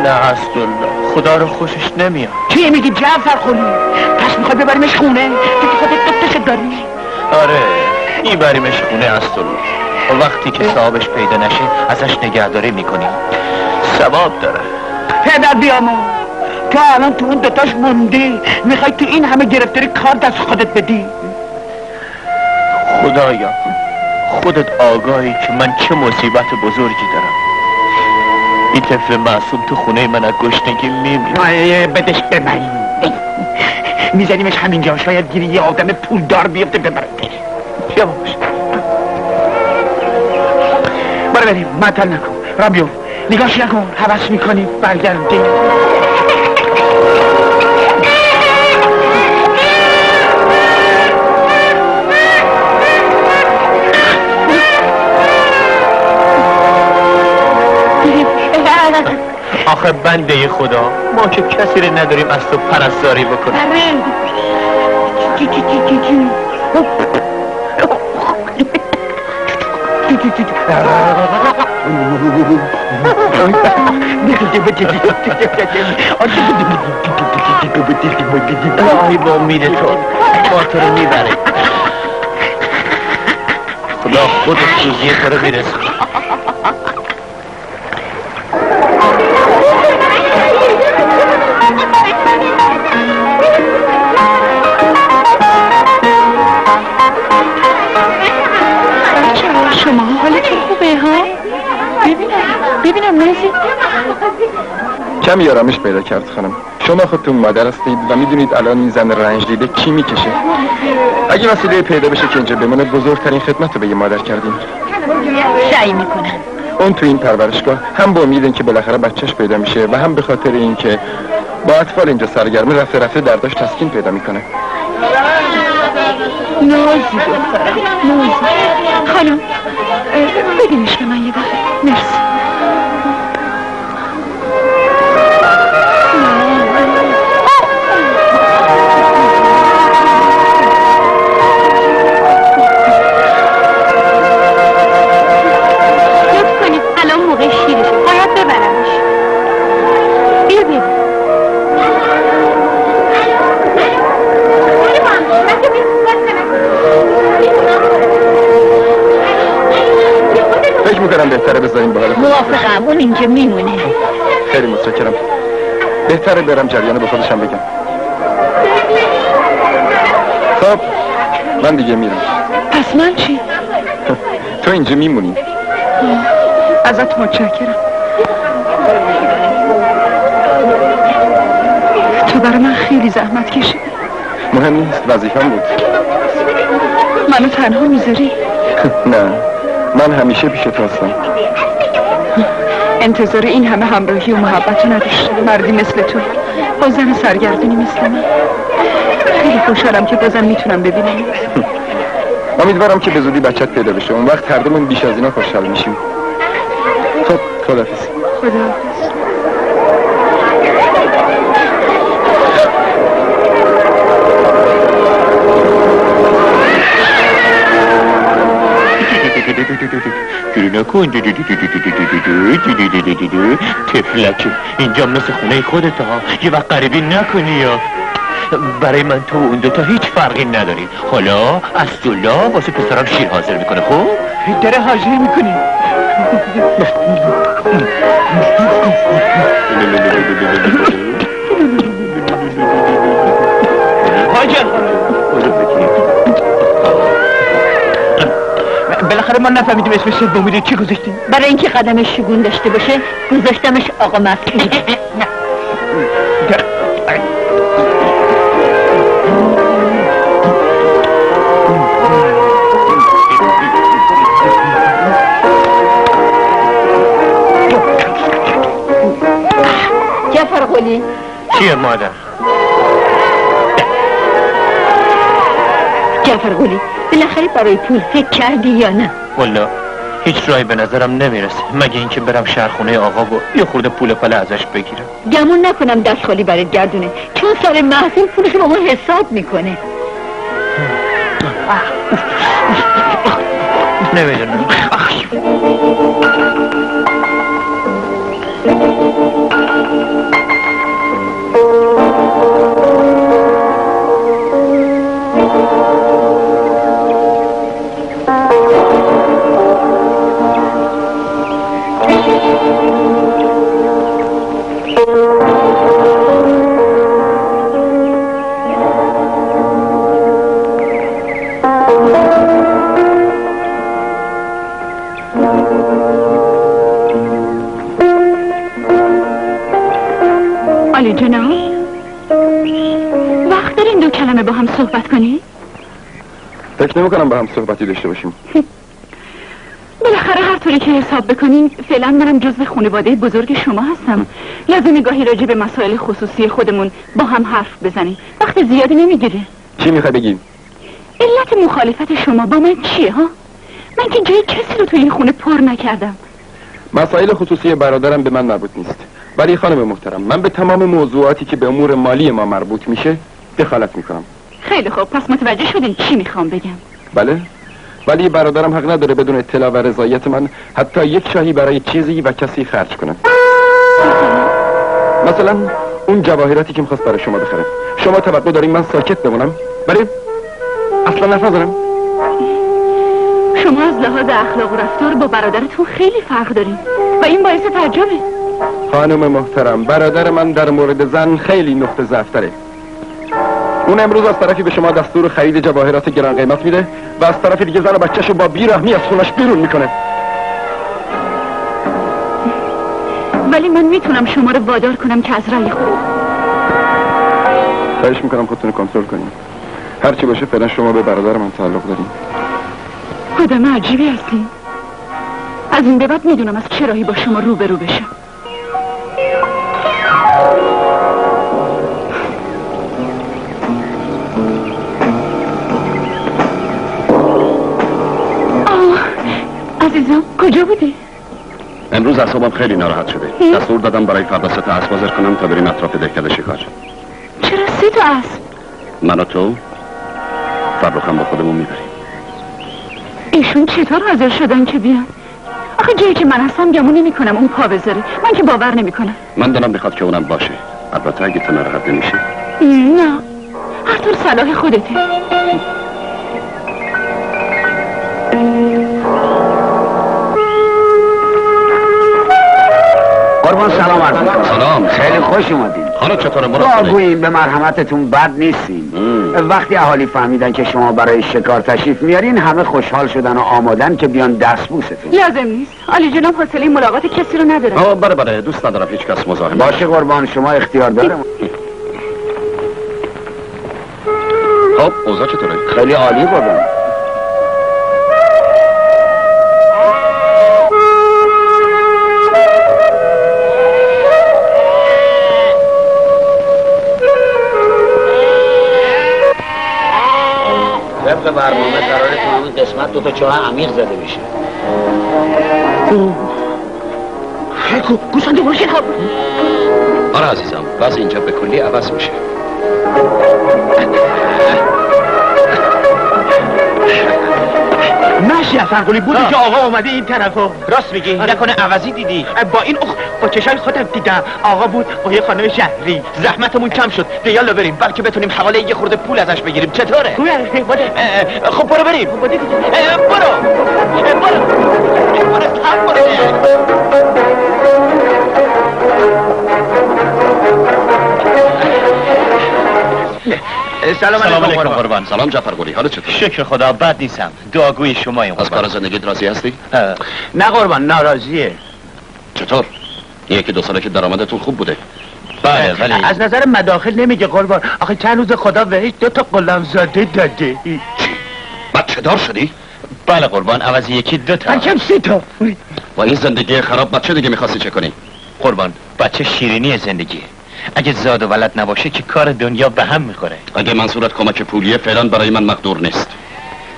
[SPEAKER 8] نه اصلا خدا رو خوشش نمیاد.
[SPEAKER 5] چی میگی جعفر خلی؟ پس میخوای ببریمش خونه؟ تو که خودت دکترشت داری؟
[SPEAKER 8] آره میبریمش خونه اصلا، و وقتی که صاحبش پیدا نشه ازش نگهداری میکنیم. ثواب داره.
[SPEAKER 5] پدر بیامون تو الان تو اون دوتاش موندی، میخوای تو این همه گرفتاری کار دست خودت بدی؟
[SPEAKER 8] خدایا خودت آگاهی که من چه مصیبت بزرگی دارم. این طفل معصوم تو خونه من از گشنگی میمیره.
[SPEAKER 5] بدش ببریم، میزنیمش همینجا، شاید گیری یه آدم پولدار بیفته ببره. بیا باش برو بریم، معطل نکن. رابیو نگاش نکن، حوض میکنی برگردیم.
[SPEAKER 8] آخه بنده خدا ما که کسی رو نداریم از تو پرستاری بکنیم. آی با امید تو ما تو رو میبره. خدا خودت روزی تو رو میرسه.
[SPEAKER 2] شما حالتون خوبه ها؟ ببینم نازی
[SPEAKER 4] کمی آرامش پیدا کرد خانم. شما خودتون مادر هستید و میدونید الان این زن رنج دیده کی میکشه. اگه وسیله پیدا بشه که اینجا بمونه بزرگترین خدمت رو به یه مادر کردیم.
[SPEAKER 2] سعی میکنم.
[SPEAKER 4] اون تو این پرورشگاه هم با امیدن که بالاخره بچهش پیدا میشه و هم به خاطر اینکه با اطفال اینجا سرگرمه رفته درداش تسکین پیدا میکنه.
[SPEAKER 2] نازی خانم بدینش به من یه دفعه. مرسی.
[SPEAKER 6] لطف کنید الان موقع شیرشه، باید ببرمش. بیا بیا
[SPEAKER 4] فکر میکنم بهتره بذاریم به حال خودش.
[SPEAKER 2] موافقم، اون اینجا میمونه.
[SPEAKER 4] خیلی متشکرم. بهتره برم جریانو به خودشم بگم. خب من دیگه میرم.
[SPEAKER 2] پس من چی؟
[SPEAKER 4] تو اینجا میمونی.
[SPEAKER 2] ازت متشکرم. تو برای من خیلی زحمت کشیدی.
[SPEAKER 4] مهم نیست، وظیفه‌م بود.
[SPEAKER 2] منو تنها میذاری؟
[SPEAKER 4] نه من همیشه پیش تو هستم.
[SPEAKER 2] انتظار این همه همراهی و محبت نداشتم. مردی مثل تو با زن سرگردونی مثل من خیلی خوشحالم که بازم میتونم ببینم.
[SPEAKER 4] امیدوارم که به زودی بچت پیدا بشه، اون وقت هر دومون بیش از اینا خوشحال میشیم. خب خداحافظ.
[SPEAKER 2] خداحافظ.
[SPEAKER 8] جوری نکن. تفلک اینجا مثل خونه خودت ها، یه وقت غریبی نکنی یا برای من تو اون دوتا هیچ فرقی نداری. حالا از جلا واسه پسرم شیر حاضر میکنه. خب داره حاضر میکنی. حاجر بالاخره ما نفهمیدیم اسمش سومیده چی گذاشتیم.
[SPEAKER 6] برای اینکه قدمش شگون داشته باشه گذاشتمش آقا مسعود. جعفر قلی
[SPEAKER 8] چیه مادر؟
[SPEAKER 6] جعفر قلی بالاخره برای پول فکر کردی یا نه؟
[SPEAKER 8] والا هیچ راهی به نظرم نمیرسه مگه اینکه برم شهرخونه آقا و یه خورده پول پله ازش بگیرم.
[SPEAKER 6] گمون نکنم دست خالی برات گردونه، چون سال محصول پولش با ما حساب میکنه.
[SPEAKER 8] نمیدونم.
[SPEAKER 2] علی جناب وقت دارین دو کلمه با هم صحبت کنی؟
[SPEAKER 4] فکر نمی‌کنم با هم صحبتی داشته باشیم.
[SPEAKER 2] بالاخره هر طوری که حساب بکنین فعلا منم جزو خانواده بزرگ شما هستم. لازمه گاهی راجع به مسائل خصوصی خودمون با هم حرف بزنیم. وقت زیادی نمیگیره.
[SPEAKER 4] چی میخوای بگی؟
[SPEAKER 2] علت مخالفت شما با من چیه ها؟ من که جای کسی رو توی این خونه پر نکردم.
[SPEAKER 4] مسائل خصوصی برادرم به من مربوط نیست. ولی خانم محترم من به تمام موضوعاتی که به امور مالی ما مربوط میشه دخالت میکنم.
[SPEAKER 2] خیلی خوب پس متوجه شدین چی میخوام بگم.
[SPEAKER 4] بله ولی برادرم حق نداره بدون اطلاع و رضایت من حتی یک شاهی برای چیزی و کسی خرج کنه. مثلا اون جواهراتی که میخواست برای شما بخره، شما توقع دارین من ساکت بمونم؟ بله اصلا نفس ندارم.
[SPEAKER 2] شما از لحاظ اخلاق و رفتار با برادرتون خیلی فرق دارین و این باعث تعجبه.
[SPEAKER 4] خانم محترم برادر من در مورد زن خیلی نقطه ضعف داره. اون امروز از طرفی به شما دستور خرید جواهرات گران قیمت میده و از طرف دیگه زن و بچه‌شو با بیرحمی از خونش بیرون میکنه.
[SPEAKER 2] ولی من میتونم شما رو وادار کنم که از رأی خود.
[SPEAKER 4] خواهش میکنم خودتون کنترل کنیم. هر چی باشه فعلا شما به برادر من تعلق دارین.
[SPEAKER 2] آدم عجیبی هستین. از این به بعد میدونم از چه راهی با شما روبرو بشم. عزیزم کجا بودی؟
[SPEAKER 3] امروز اعصابم خیلی ناراحت شده. دستور دادم برای فردا 3 تا اسب حاضر کنم تا بریم اطراف دهکده شکار.
[SPEAKER 2] چرا 3 تا اسب؟
[SPEAKER 3] من و تو فرخم با خودمون میبریم.
[SPEAKER 2] ایشون چطور حاضر شدن که بیان؟ آخه جایی که من هستم گمون نمی کنم اون پا بذاره. من که باور نمی کنم.
[SPEAKER 3] من دلم بخواد که اونم باشه. البته اگه تو ناراحت نمیشی.
[SPEAKER 2] نه هر طور صلاح خودته.
[SPEAKER 9] قربان سلام عرض میکنم.
[SPEAKER 3] سلام.
[SPEAKER 9] خیلی خوش اومدین.
[SPEAKER 3] حالا چطوره
[SPEAKER 9] گوییم به مرحمتتون بد نیستیم. وقتی اهالی فهمیدن که شما برای شکار تشریف میارین همه خوشحال شدن و آمادن که بیان دستبوستون.
[SPEAKER 2] لازم نیست. علی جناب حوصله ملاقات کسی رو نداره.
[SPEAKER 3] بله دوست ندارم هیچ کس مزاحم
[SPEAKER 9] باشه قربان شما اختیار داره.
[SPEAKER 3] خب اوضاع چطوره؟
[SPEAKER 9] خیلی عالی قربان.
[SPEAKER 8] قسمت 2 تا چاه عمیق زده بشه.
[SPEAKER 5] گوشنده باشه خب.
[SPEAKER 3] آره عزیزم، وضع اینجا به کلی عوض میشه.
[SPEAKER 5] ماشی فرقلی بودی که آقا اومده این طرفو.
[SPEAKER 8] راست میگی؟ نکنه عوضی دیدی؟
[SPEAKER 5] با این با چشای خودم دیدم آقا بود با یه خانم شهری.
[SPEAKER 8] زحمتمون کم شد. یالا بریم بلکه بتونیم حواله یه خورده پول ازش بگیریم. چطوره؟ خب برو بریم. برو
[SPEAKER 3] سلام علیکم قربان. سلام جعفر قلی، حالت چطور؟
[SPEAKER 8] شکر خدا، بد نیستم. دعاگوی شماییم.
[SPEAKER 3] از کار زندگیت راضی هستی؟
[SPEAKER 8] نه قربان، ناراضیه.
[SPEAKER 3] چطور؟ یکی 2 ساله که درآمدتون خوب بوده.
[SPEAKER 8] بله ولی
[SPEAKER 5] از نظر مداخل نمیگه قربان. آخه چند روز خدا بهش 2 تا قلم زاده داده.
[SPEAKER 3] بچه دار شدی؟
[SPEAKER 8] بله قربان، عوضی 1 2 تا.
[SPEAKER 5] من کم 3 تا.
[SPEAKER 3] با این زندگی خراب بچه دیگه میخواستی چه کنی؟
[SPEAKER 8] قربان، بچه شیرینی زندگیه. اگه زاد و ولد نباشه که کار دنیا به هم میخوره.
[SPEAKER 3] اگه منصورت کمک پولیه فعلا برای من مقدور نیست.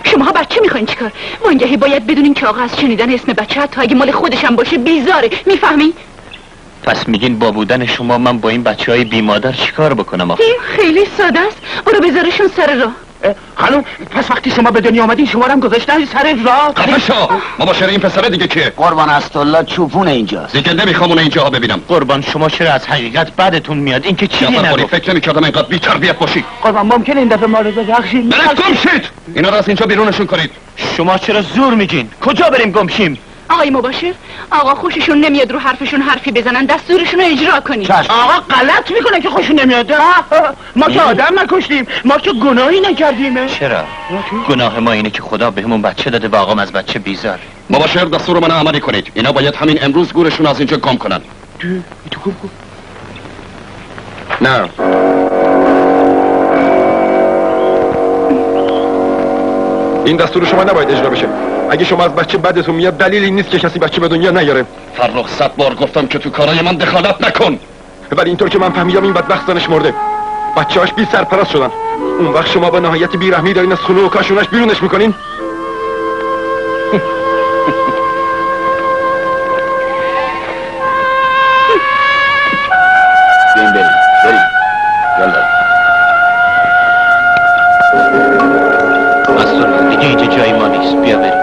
[SPEAKER 2] شماها بچه میخواین چیکار؟ وانگهی باید بدونین که آقا از شنیدن اسم بچه حتی اگه مال خودشم باشه بیزاره. میفهمی؟
[SPEAKER 8] پس میگین با بودن شما من با این بچهای بی مادر چیکار بکنم آخه؟
[SPEAKER 2] این خیلی ساده است. برو بذارشون سر راه.
[SPEAKER 5] خانم پس وقتی شما به دنیا آمدین شما رو هم گذاشتن سر راه.
[SPEAKER 3] خفه شو! مباشر این پسره دیگه کیه؟
[SPEAKER 9] قربان استالله چوپون اینجاست.
[SPEAKER 3] دیگه نمیخوام اون اینجاها ببینم.
[SPEAKER 8] قربان شما چرا از حقیقت بعدتون میاد؟ این که چیزی
[SPEAKER 3] جعفر قلی،
[SPEAKER 8] نگفت.
[SPEAKER 3] فکر نمی‌کردم اینقدر بی‌تربیت باشی.
[SPEAKER 5] قربان ممکنه این دفعه ما رو ببخشید.
[SPEAKER 3] بلد گم شید! اینا رو از اینجا بیرونشون کنید.
[SPEAKER 8] شما چرا زور میگین؟ کجا بریم گمشیم؟
[SPEAKER 2] آقای مباشر، آقا خوششون نمیاد رو حرفشون حرفی بزنن، دستورشون رو اجرا کنید.
[SPEAKER 5] آقا غلط میکنه که خوشون نمیاد. ما که آدم نکشتیم، ما که گناهی نکردیم.
[SPEAKER 8] چرا؟ گناه ما اینه که خدا بهمون بچه داده و آقام از بچه بیزار.
[SPEAKER 3] مباشر دستور من عملی کنید. اینا باید همین امروز گورشون از اینجا گم کنن.
[SPEAKER 4] نه این دستور شما نباید اجرا بشه. اگه شما از بچه بدتون میاد دلیلی نیست که کسی بچه به دنیا نیاره.
[SPEAKER 3] فرخ 100 بار گفتم که تو کارای من دخالت نکن.
[SPEAKER 4] ولی اینطور که من فهمیدم این بدبخت زنش مرده، بچه‌هاش بی سرپرست شدن. اون وقت شما با نهایت بیرحمی دارین از خونه و کاشونش بیرونش میکنین.
[SPEAKER 3] بیاین بریم یالا.
[SPEAKER 8] اصلا دیگه اینجا جای ما نیست. بیا بریم.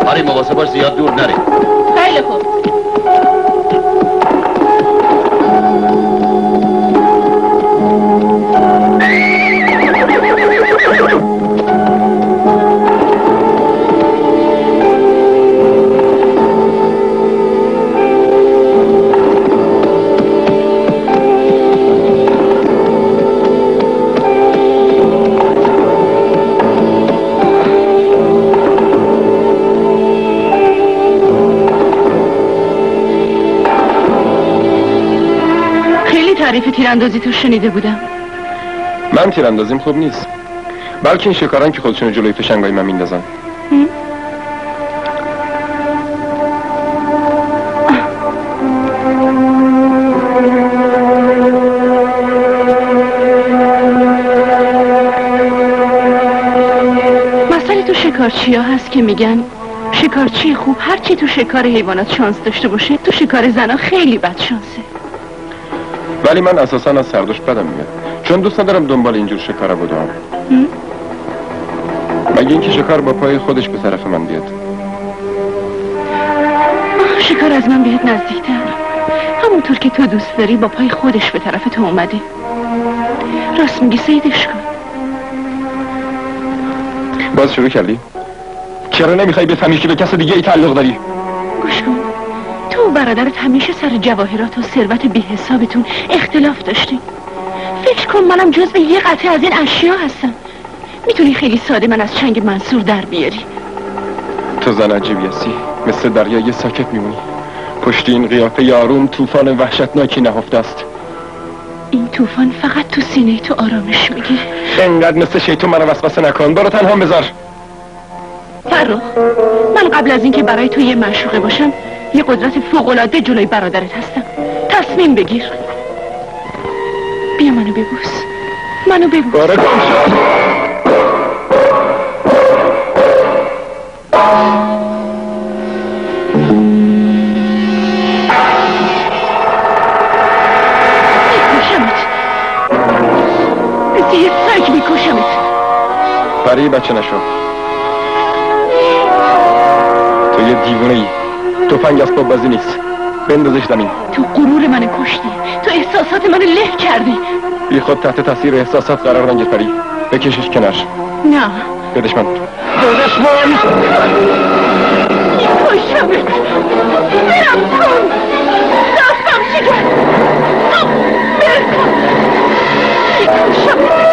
[SPEAKER 3] آره مواظب باش زیاد دور نری.
[SPEAKER 2] خیلی خوب. تعریف تیراندازی تو شنیده بودم.
[SPEAKER 4] من تیراندازیم خوب نیست، بلکه این شکاران که خودشونو جلوی فشنگای من میندازن.
[SPEAKER 2] مسئله تو شکارچی ها هست که میگن شکارچی خوب هرچی تو شکار حیوانات شانس داشته باشه تو شکار زنا خیلی بد شانسه.
[SPEAKER 4] ولی من اساسا از سردوش بدم میاد، چون دوست ندارم دنبال اینجور شکاره بودم. مگه اینکه شکار با پای خودش به طرف من بیاد.
[SPEAKER 2] شکار از من بیاد نزدیکتر، همونطور که تو دوست داری با پای خودش به طرف تو اومده. راست میگی، صیدش کن.
[SPEAKER 4] باز شروع کردی؟ چرا نمیخوای بفهمی که به کس دیگه ای تعلق داری؟
[SPEAKER 2] گوش کن، تو و برادرت همیشه سر جواهرات و ثروت بی حسابتون اختلاف داشتین. فکر کن منم جزء یه قطعه از این اشیا هستم. میتونی خیلی ساده من از چنگ منصور در بیاری.
[SPEAKER 4] تو زن عجیبی هستی، مثل دریای ساکت میمونی. پشت این قیافه آروم طوفان وحشتناکی نهفته است.
[SPEAKER 2] این طوفان فقط تو سینه تو آرامش میگیره.
[SPEAKER 4] انقدر مثل شیطون منو وسوسه نکن، برو تنها بذار.
[SPEAKER 2] فرخ، من قبل از اینکه برای تو یه معشوقه باشم یه قدرت فوق‌العاده جلوی برادرت هستم. تصمیم بگیر. بیا منو ببوس. منو ببوس.
[SPEAKER 4] باره کن شد. پری بچه نشو. تو یه دیوونه ای. تفنگ اسباب بازی نیست. بندازش زمین.
[SPEAKER 2] تو غرور من کشتی. تو احساسات من لهو کردی.
[SPEAKER 4] بی خود تحت تاثیر احساسات قرار نگیر پری. بکشش کنار.
[SPEAKER 2] نه.
[SPEAKER 4] بدش من.
[SPEAKER 5] بدش من.
[SPEAKER 2] میکشمت. برم کن. دستم شکر. برم کن. میکشمت.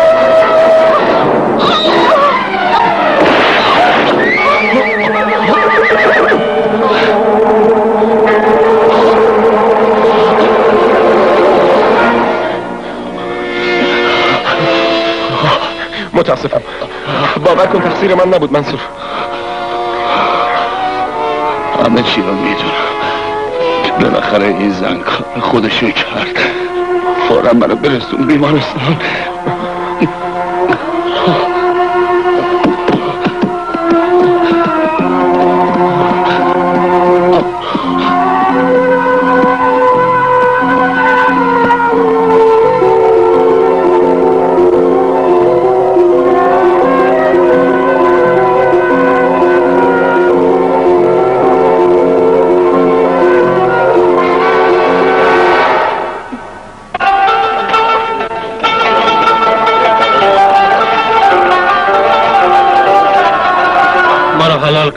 [SPEAKER 4] متاسفم. باور کن تقصیر من نبود منصور.
[SPEAKER 10] همه چی رو میدونم. بالاخره این زن کار خودشو کرد. فورا منو برسون بیمارستان.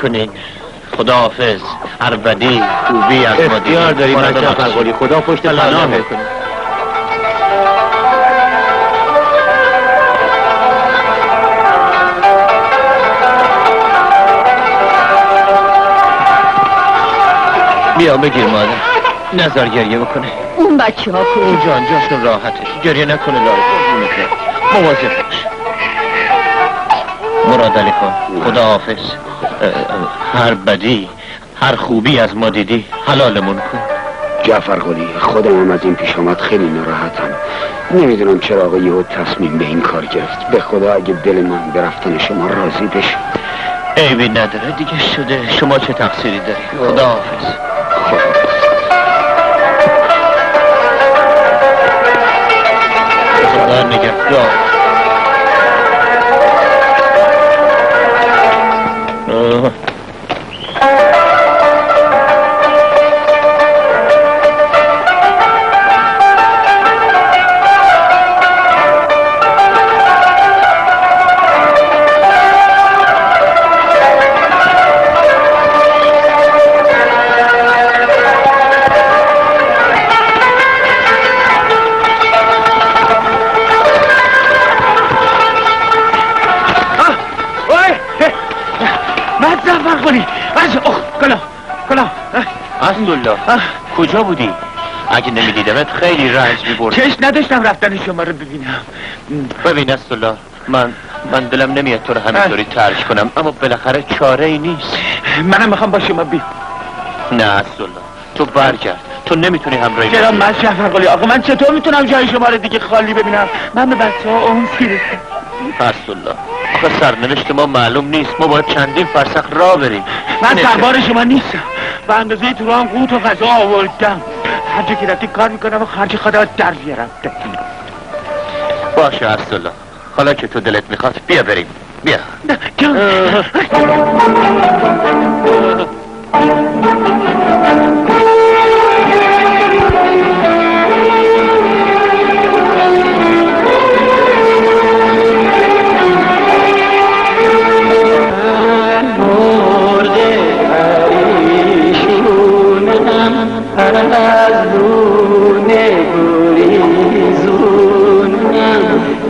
[SPEAKER 8] کنین. خداحافظ. عربدی خوبی از ما
[SPEAKER 10] اختیار داری بچه فرقالی. خدا پشت پناه میکنه. بیا بگیر مادر. نظر گریه بکنه.
[SPEAKER 2] اون بچه ها کن.
[SPEAKER 8] اون جان جاشون راحته. گریه نکنه لای قربونته. مواظب باش. مراد علی خان خداحافظ. هر بدی هر خوبی از ما دیدی حلالمون کن.
[SPEAKER 9] جعفر قلی خودم هم از این پیش آمد خیلی ناراحتم. نمیدونم چرا آقا یهو تصمیم به این کار گرفت. به خدا اگه دل من به رفتن شما راضی بشه.
[SPEAKER 8] عیبی نداره دیگه شده. شما چه تقصیری داری؟ خداحافظ. خدا نگهدار. عبدالله کجا بودی؟ اگه نمیدیدمت خیلی رنج میبردم.
[SPEAKER 5] چشم نداشتم رفتن شما رو ببینم.
[SPEAKER 8] ببین عبدالله من دلم نمیاد تو رو همینطوری ترک کنم، اما بالاخره چاره ای نیست.
[SPEAKER 5] منم میخوام با شما بیام.
[SPEAKER 8] نه عبدالله تو برگرد. تو نمیتونی همراهی
[SPEAKER 5] چرا من جعفر قلی آقا من چطور میتونم جای شما رو دیگه خالی ببینم؟ من به بچه ها اون سیرسم.
[SPEAKER 8] عبدالله آخه سرنوشت ما معلوم نیست. ما باید چندین فرسخ راه بریم.
[SPEAKER 5] من سربار شما نیستم. به اندازه تو هم قوت و غذا آوردم. هر جا که رفتی کار میکنم و خرج خدا در بیارم.
[SPEAKER 8] باشه عبدالله حالا که تو دلت میخواد بیا بریم. بیا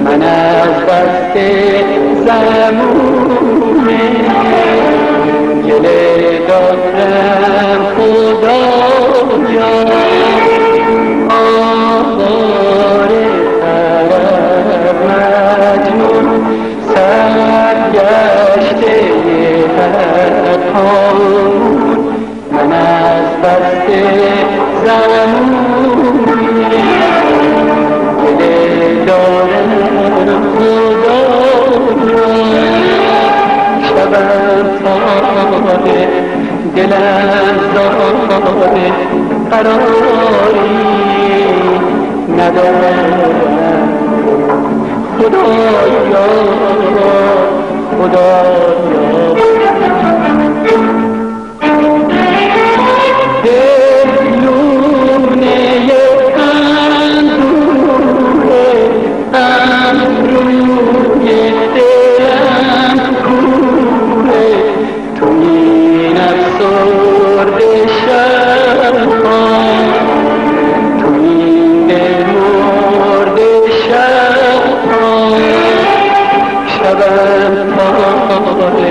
[SPEAKER 7] من از دست زمونه گله دارم خدا جان آوار طرف مجنون سرگشته دل دارم خدا شبم تاره دل از داره قراری ندارم خدایا خدایا دلونه روی دلم کوره تو این افسرده شبها تو این دل مرده شبها شبم تاره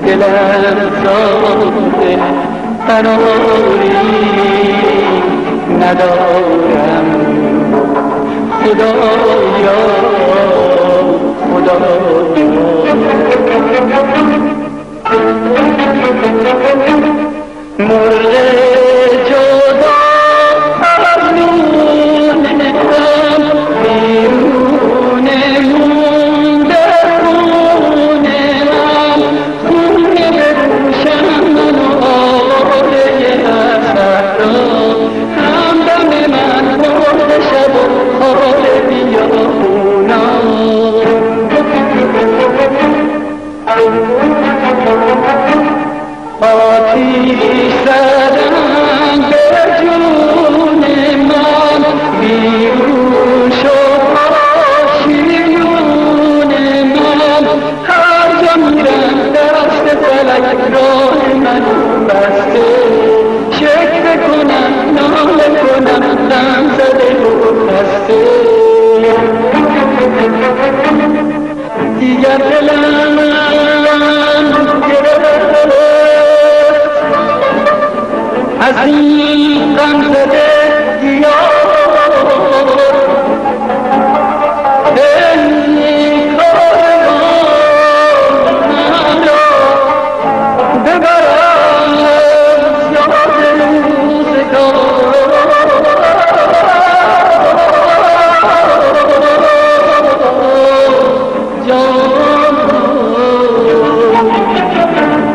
[SPEAKER 7] دلم زاده قراری ندارم خدایا مرغ جدا از لونم بیرون مونده خونم خونه بروشم من آره صحرا همدم من مرد شب و حال بیابونم آتیش زدن به جون من بیرون شد آشیون من هر جا میرم دست فلک راه من بسته شکر کنم ناله کنم دم زده و بسته دیگر دلم از این غم زده دیار ای کاروان را ببرم یاد روزگار جان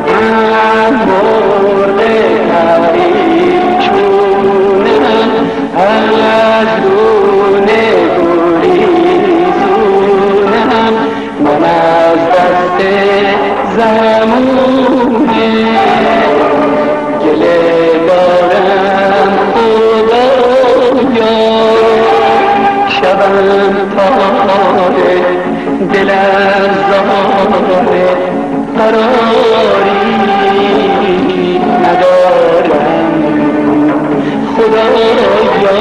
[SPEAKER 7] من مرده از دونه گریزونم من از دست زمونه گله دارم خدایا شبم تاره دل از زاره قراری ندارم خدایا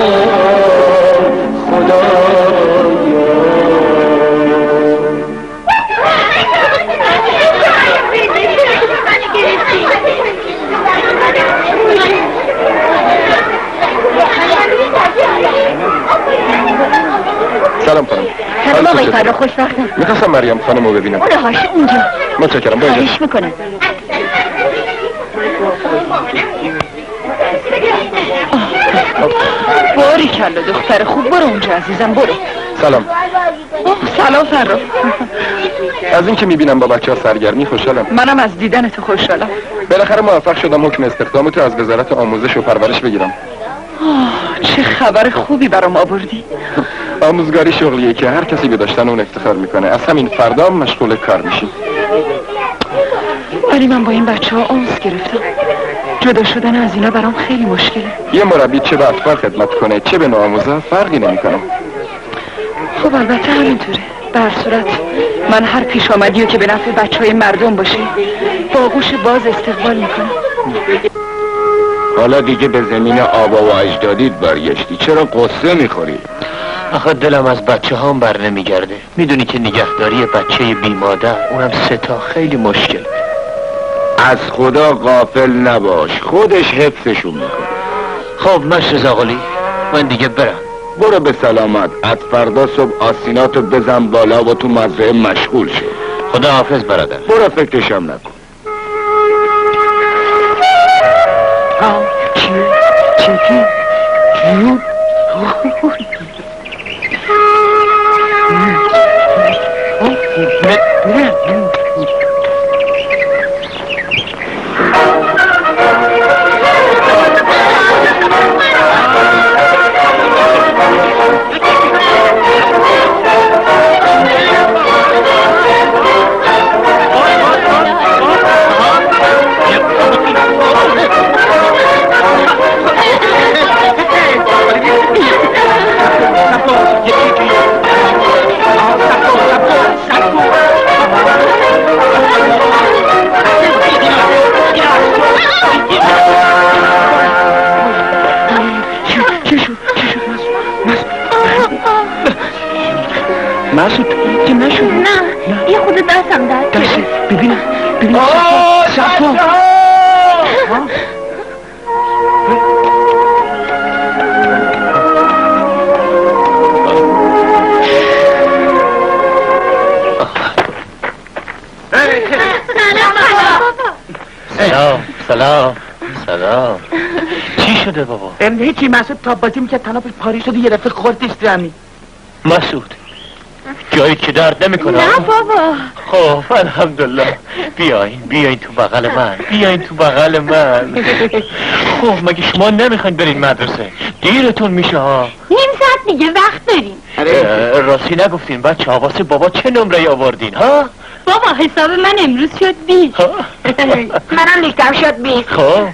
[SPEAKER 4] سلام خانم.
[SPEAKER 6] سلام آقای فرخ، خوشبختم.
[SPEAKER 4] میخواستم مریم خانم رو ببینم.
[SPEAKER 6] اونه هاش اونجا.
[SPEAKER 4] متشکرم. با اجازه.
[SPEAKER 6] خواهش میکنم.
[SPEAKER 2] باری کلا دختر خوب، برو اونجا عزیزم، برو.
[SPEAKER 4] سلام.
[SPEAKER 2] سلام فرخ.
[SPEAKER 4] از این که میبینم با بچه ها سرگرمی خوشحالم.
[SPEAKER 2] منم از دیدن تو خوشحالم.
[SPEAKER 4] بالاخره موفق شدم حکم استخدامتو از وزارت آموزش و پرورش بگیرم.
[SPEAKER 2] چه خبر خوبی برام آوردی.
[SPEAKER 4] آموزگاری شغلیه که هر کسی به داشتن اون افتخار میکنه. از همین فردا مشغول کار میشی.
[SPEAKER 2] ولی من با این بچه ها آموز گرفتم. جدا شدن از اینا برام خیلی مشکله.
[SPEAKER 4] یه مربی چه به اطفال خدمت کنه چه به نوآموزا فرقی نمیکنه.
[SPEAKER 2] خب البته همینطوره. به هر صورت من هر پیش آمدی و که به نفع بچهای مردم باشه با آغوش باز استقبال میکنم.
[SPEAKER 9] حالا دیگه به زمین آبا و اجدادیت برگشتی، چرا قصه میخوری؟
[SPEAKER 8] آخه دلم از بچه هام بر نمیگرده. میدونی که نگهداری بچه بی مادر اونم 3 تا خیلی مشکل.
[SPEAKER 9] از خدا غافل نباش، خودش حفظشون میکنه.
[SPEAKER 8] خب مشت زاغلی، من دیگه برم.
[SPEAKER 9] برو به سلامت. از فردا صبح آسیناتو بزن بالا و تو مزرعه مشغول شو.
[SPEAKER 8] خدا حافظ برادر.
[SPEAKER 9] برو فکرشم نکن.
[SPEAKER 5] چی؟ مسعود که نشد؟
[SPEAKER 6] نه یه خود دستم درد
[SPEAKER 5] دسته ببینم صفا
[SPEAKER 8] سلام چی شده بابا؟
[SPEAKER 5] هیچی مسعود تا بازی میکرد تنابش پاری شده یه دفعه خوردش زمین.
[SPEAKER 8] مسعود جایی که درد نمیکنه؟
[SPEAKER 6] نه بابا.
[SPEAKER 8] خب الحمدلله. بیاین تو بغل من خب مگه شما نمیخواین برین مدرسه؟ دیرتون میشه ها.
[SPEAKER 6] نیم ساعت دیگه وقت داریم.
[SPEAKER 8] راستی نگفتین بچه ها واسه بابا چه نمره آوردین ها؟
[SPEAKER 6] بابا حساب من امروز شد 20. منم لیستم شد 20.
[SPEAKER 8] خب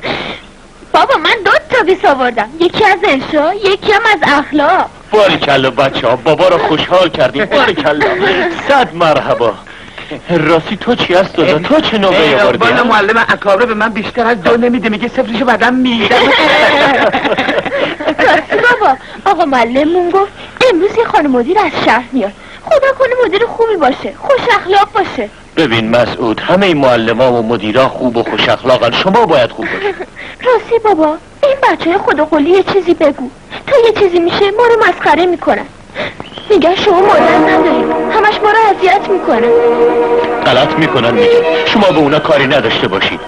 [SPEAKER 6] بابا من 2 تا 20 آوردم، یکی از انشا یکی هم از اخلاق.
[SPEAKER 8] باریکلا بچه ها بابا رو خوشحال کردیم. باریکلا 100 مرحبا. راستی تو چی هست دادا؟ تو چه نمره آوردی؟
[SPEAKER 5] بالا معلم اکابره به من بیشتر از 2 نمیده، میگه صفرشو بعدم میدم.
[SPEAKER 6] راستی بابا آقا معلممون گفت امروز یه خانم مدیر از شهر میاد، خدا کنه مدیر خوبی باشه، خوش اخلاق باشه.
[SPEAKER 8] ببین مسعود همه این معلمان و مدیرا خوب و خوش اخلاقن، شما باید خوب باشید.
[SPEAKER 6] راستی بابا این بچه خدا قولی یه چیزی بگو، تا یه چیزی میشه ما رو مسخره میکنن، میگن شما مادر نداریم، همش ما رو اذیت میکنن.
[SPEAKER 8] غلط میکنن میگن، شما به اونا کاری نداشته باشید.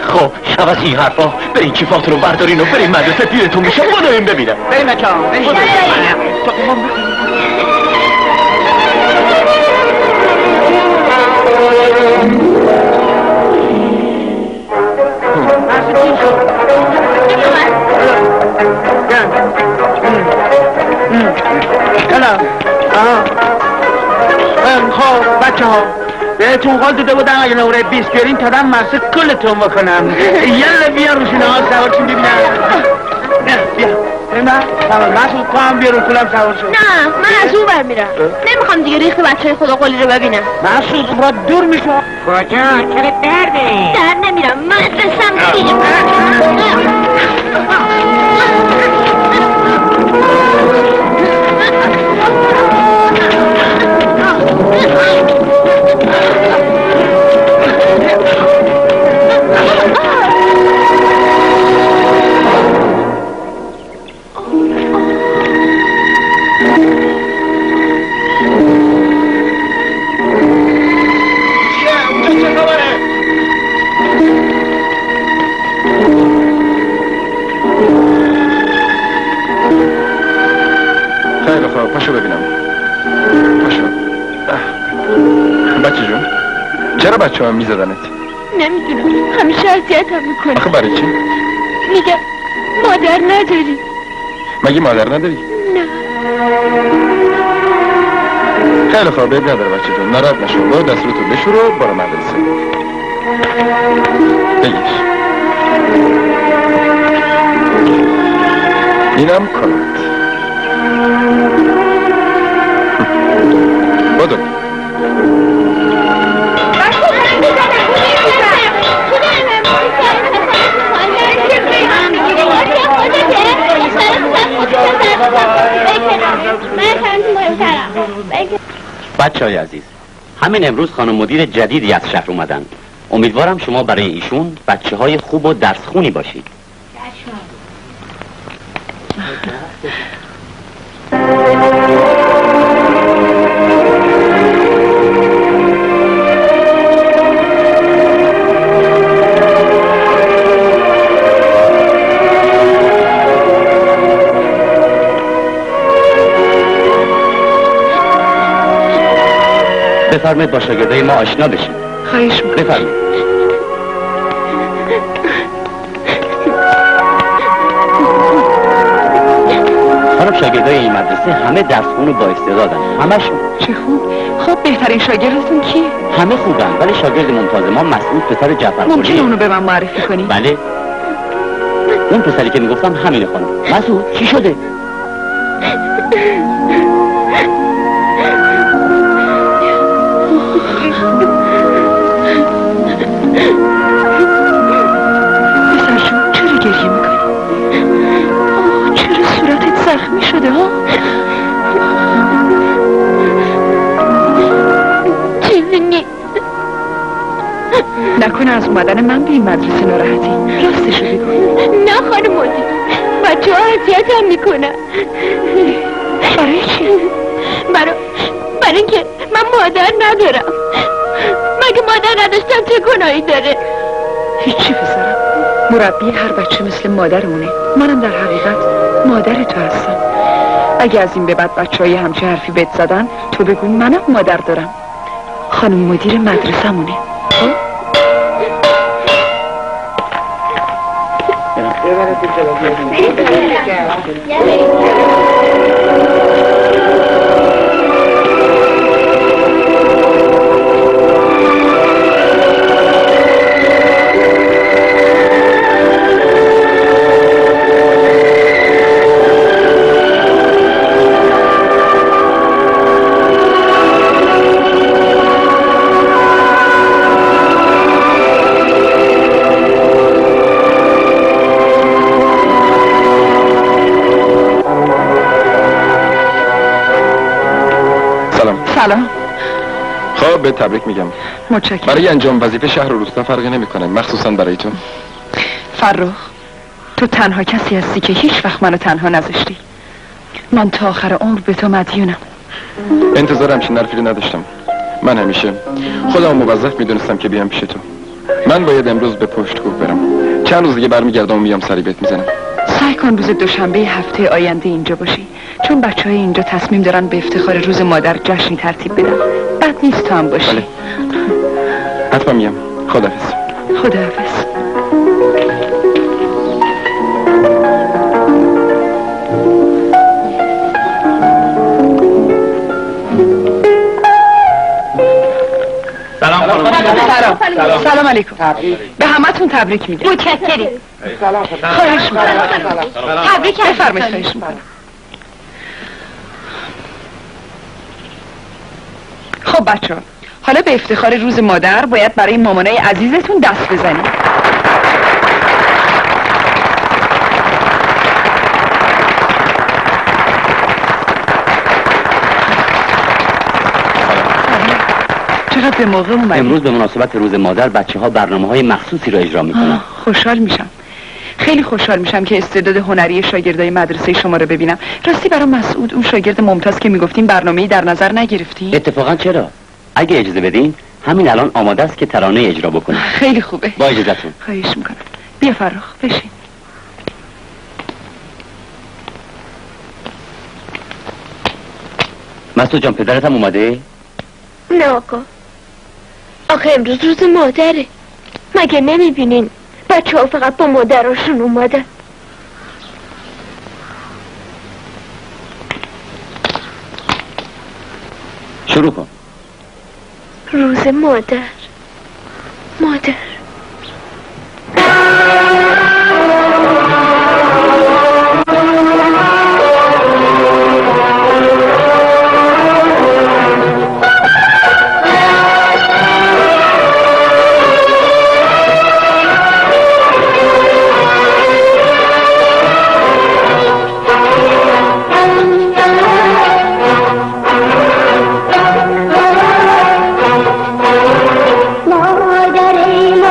[SPEAKER 8] خب شب از این حرفا برین کیفاتون رو بردارین و برین مدرسه، دیرتون میشه. بدوین ببینم.
[SPEAKER 5] بریم بچه ها بریم. خب بچه ها بهتون قول داده بودم اگه نمره 20 بیارین تا دم مرسه کلتون بکنم. یلا بیا روشونه ها سوارشون ببینم. بیا من مسعود تو هم بیا رو کلم سوار شد.
[SPEAKER 6] نه من از اون بر میرم، نمیخوام دیگه ریخت بچه خدا قولی رو ببینم.
[SPEAKER 5] مسعود را دور میشه.
[SPEAKER 7] کجا؟ چرا درده؟
[SPEAKER 6] در نمیرم، مدرسم دیگه.
[SPEAKER 4] خیلی خوب پاشو ببینم. پاشو. بچه جون چرا بچه ها میزدنت؟
[SPEAKER 6] نمیدونم همیشه اذیتم میکنه.
[SPEAKER 4] آخه برای چی؟
[SPEAKER 6] میگم مادر نداری.
[SPEAKER 4] مگه مادر نداری؟
[SPEAKER 6] نه.
[SPEAKER 4] خیلی خوب بید نداره بچه جون، ناراحت نشو. برو دستورتو بشورو برو مدرسه. بگیش اینم کارت. بدو
[SPEAKER 11] بچه‌های عزیز، همین امروز خانم مدیر جدیدی از شهر اومدن. امیدوارم شما برای ایشون بچه‌های خوب و درسخونی باشید. بفرمایید با شاگردای ما آشنا بشید.
[SPEAKER 2] خواهش میکنم.
[SPEAKER 11] بفرمایید. خانم شاگردای این مدرسه همه درسخون و با استعدادن، همشون.
[SPEAKER 2] چه خوب. خب بهترین شاگردتون کیه؟
[SPEAKER 11] همه خوبن، ولی شاگرد ممتاز ما مسعود پسر جعفرخوری.
[SPEAKER 2] ممکنه اونو به من معرفی کنی؟
[SPEAKER 11] بله. اون پسری که میگفتم همینه خانم. مسعود چی شده؟
[SPEAKER 2] پسرشون چرا گریه میکنی؟ چرا صورتت زخمی شده ها؟
[SPEAKER 6] چیزی نیست.
[SPEAKER 2] نکنه از اومدن من به این مدرسه ناراحتی؟ راستشو بگو.
[SPEAKER 6] نه خانم مدیر، بچه ها اذیتم میکنن.
[SPEAKER 2] برای چی؟
[SPEAKER 6] برای اینکه من مادر ندارم. مگه مادر نداشتم چه گناهی داره؟
[SPEAKER 2] هیچی پسرم، مربی هر بچه مثل مادرمونه. منم در حقیقت مادر تو هستم. اگه از این به بعد بچه‌های همچه حرفی بهت زدن، تو بگو منم مادر دارم. خانم مدیر مدرسه‌مونه. سلام.
[SPEAKER 4] خب به تبریک میگم.
[SPEAKER 2] متشکرم.
[SPEAKER 4] برای انجام وظیفه شهر و روستا فرقی نمیکنه، مخصوصا برای تو.
[SPEAKER 2] فرخ، تو تنها کسی هستی که هیچ وقت منو تنها نذاشتی. من تا آخر عمر به تو مدیونم.
[SPEAKER 4] انتظار همچین حرفی رو نداشتم. من همیشه خودم موظف میدونستم که بیام پیش تو. من باید امروز به پشت کوه برم. چند روز دیگه برمیگردم و میام سری بهت میزنم.
[SPEAKER 2] سعی کن روز دوشنبه هفته آینده اینجا باشی، چون بچه‌های اینجا تصمیم دارن به افتخار روز مادر جشنی ترتیب بدن. بد نیست تو هم باشی.
[SPEAKER 4] بله. حتما میام. خداحافظ.
[SPEAKER 2] خداحافظ. سلام علیکم. به همتون تبریک میگم.
[SPEAKER 6] متشکرم.
[SPEAKER 2] خواهش میکنم.
[SPEAKER 6] تبریک.
[SPEAKER 2] بفرمایید. خواهش میکنم. خب بچه‌ها، حالا به افتخار روز مادر باید برای مامانای عزیزتون دست بزنید. چقدر به موقع اومدی؟
[SPEAKER 11] امروز به مناسبت روز مادر بچه‌ها برنامه‌های مخصوصی رو اجرا میکنن.
[SPEAKER 2] خوشحال میشم. خیلی خوشحال میشم که استعداد هنری شاگردای مدرسه شما رو ببینم. راستی برای مسعود، اون شاگرد ممتاز که میگفتین برنامه‌ای در نظر نگرفتین؟
[SPEAKER 11] اتفاقا چرا؟ اگه اجازه بدین همین الان آماده است که ترانه اجرا بکنه.
[SPEAKER 2] خیلی خوبه.
[SPEAKER 11] با اجازهتون.
[SPEAKER 2] خواهش میکنم. بیا فرخ، بشین.
[SPEAKER 11] مسعود جان، پدرتم اومده؟
[SPEAKER 6] نه آقا، آخه امروز روز مادره. مگه نمیبینین بچه ها فقط با مادراشون اومدن؟
[SPEAKER 11] شروع کن.
[SPEAKER 6] روز مادر. مادر.
[SPEAKER 7] مادر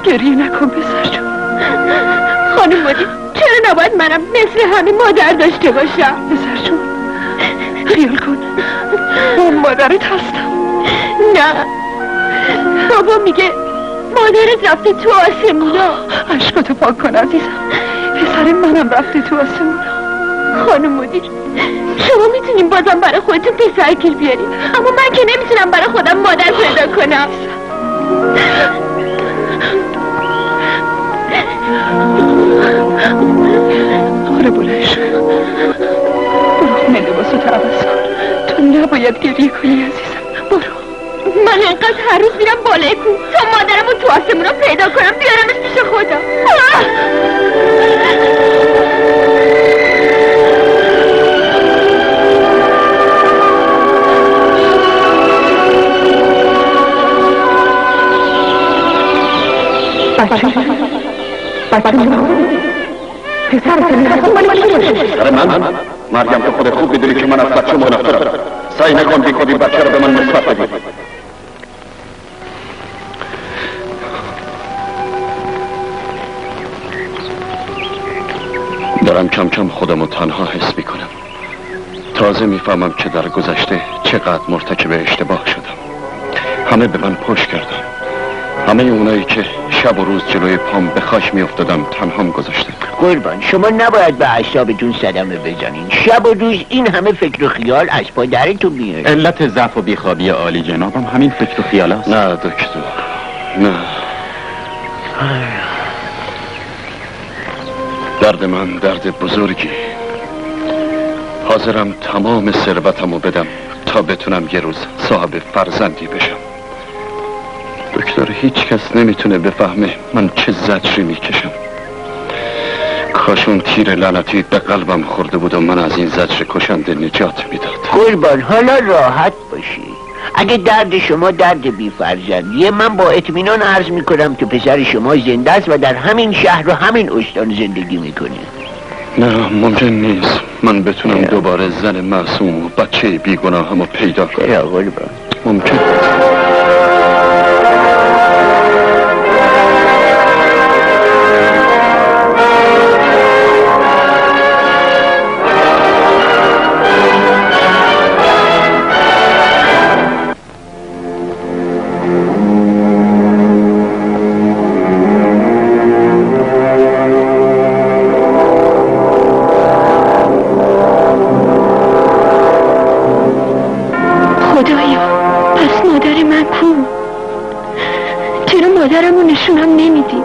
[SPEAKER 2] گریه نکن پسر جون.
[SPEAKER 6] خانم مدیر چرا نباید منم مثل همین مادر داشته باشم؟
[SPEAKER 2] پسر جون خیال کن اون مادرت هستم.
[SPEAKER 6] نه بابا میگه مادرت رفته تو آسمونا.
[SPEAKER 2] عشقاتو پاک کن عزیزم. پسر منم رفته تو آسمونا.
[SPEAKER 6] خانم مدیر شما میتونیم بازم برای خودتون پسرکل بیاریم، اما من که نمیتونم برای خودم مادر پیدا کنم.
[SPEAKER 2] آره بلند شو، برو خونه لباساتو عوض کن. تو نباید گریه کنی عزیزم. برو.
[SPEAKER 6] من انقدر هر روز میرم بالای کوه تا مادرمو تو آسمونا پیدا کنم بیارمش پیش خودم.
[SPEAKER 3] سر من؟ مریم تو خودت خوب میدونی که من از بچه منفرم. سعی نکن بی خودی بچه رو به من نسبت بدی. دارم کم کم خودم رو تنها حس میکنم. تازه میفهمم که در گذشته چقدر مرتکب اشتباه شدم. همه به من پشت کردن. همه اونایی که شب و روز جلوی پام به خاک میافتادم تنهام گذاشتن.
[SPEAKER 1] قربان شما نباید به اعصابتون صدمه بزنین. شب و روز این همه فکر و خیال از پا درتون میاد.
[SPEAKER 11] علت ضعف و بیخوابی عالی جنابم همین فکر و خیال است.
[SPEAKER 3] نه دکتر، نه. درد من درد بزرگی. حاضرم تمام ثروتمو بدم تا بتونم یه روز صاحب فرزندی بشم. دکتر هیچ کس نمیتونه بفهمه من چه زجری میکشم. کاش اون تیر لعنتی به قلبم خورده بود و من از این زجر کشنده نجات میداد.
[SPEAKER 1] قربان حالا راحت باشی. اگه درد شما درد بی فرزندیه من با اطمینان عرض میکنم که پسر شما زنده است و در همین شهر و همین استان زندگی میکنه.
[SPEAKER 3] نه ممکن نیست من بتونم دوباره زن معصوم و بچه بیگناهمو پیدا کنم.
[SPEAKER 1] چرا قربان؟
[SPEAKER 3] ممکن
[SPEAKER 6] نشونم نمیدی.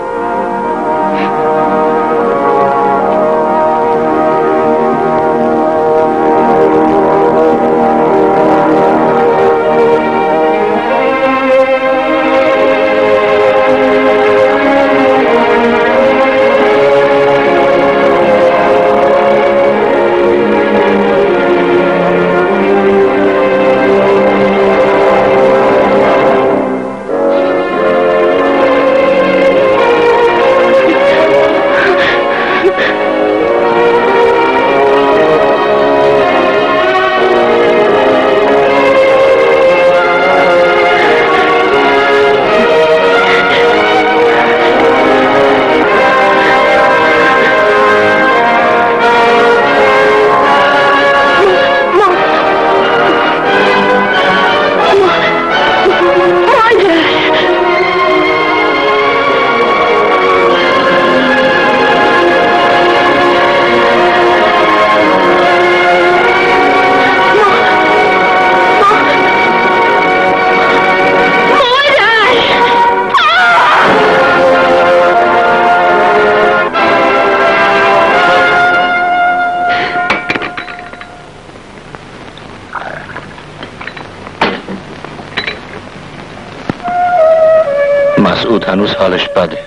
[SPEAKER 8] مسعود هنوز حالش بده.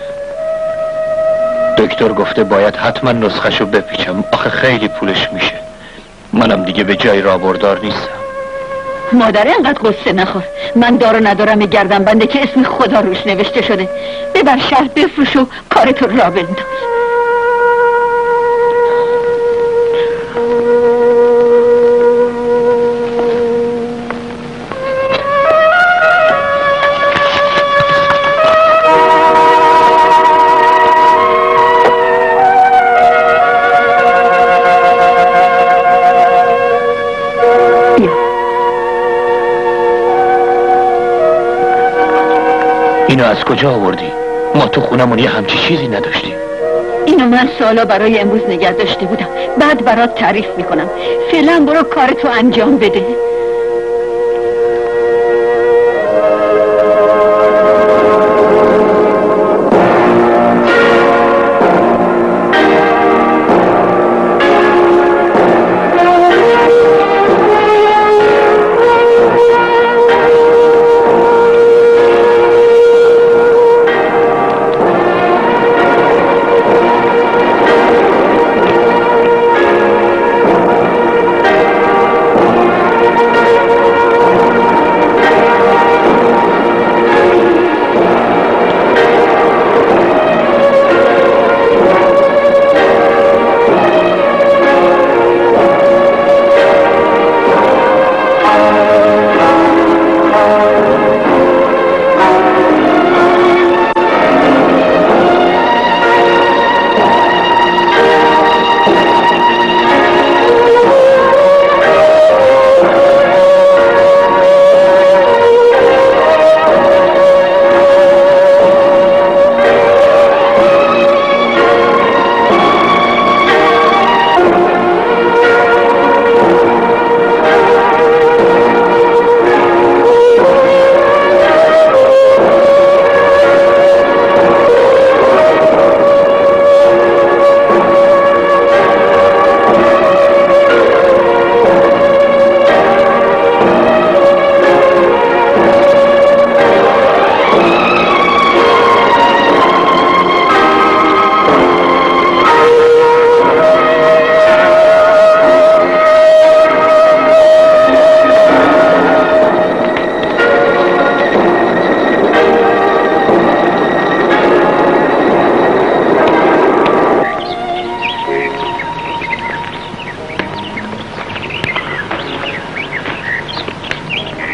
[SPEAKER 8] دکتر گفته باید حتما نسخه‌شو بپیچم. آخه خیلی پولش میشه. منم دیگه به جای رابردار نیستم.
[SPEAKER 2] مادر اینقدر قصه نخور. من دارو ندارم گردن بنده که اسم خدا روش نوشته شده. ببر شهر بفروش و کارتو را بنداز.
[SPEAKER 10] اینو از کجا آوردی؟ ما تو خونمون یه همچی چیزی نداشتیم.
[SPEAKER 2] اینو من سالا برای امروز نگه داشته بودم، بعد برات تعریف میکنم. فعلا برو کارتو انجام بده.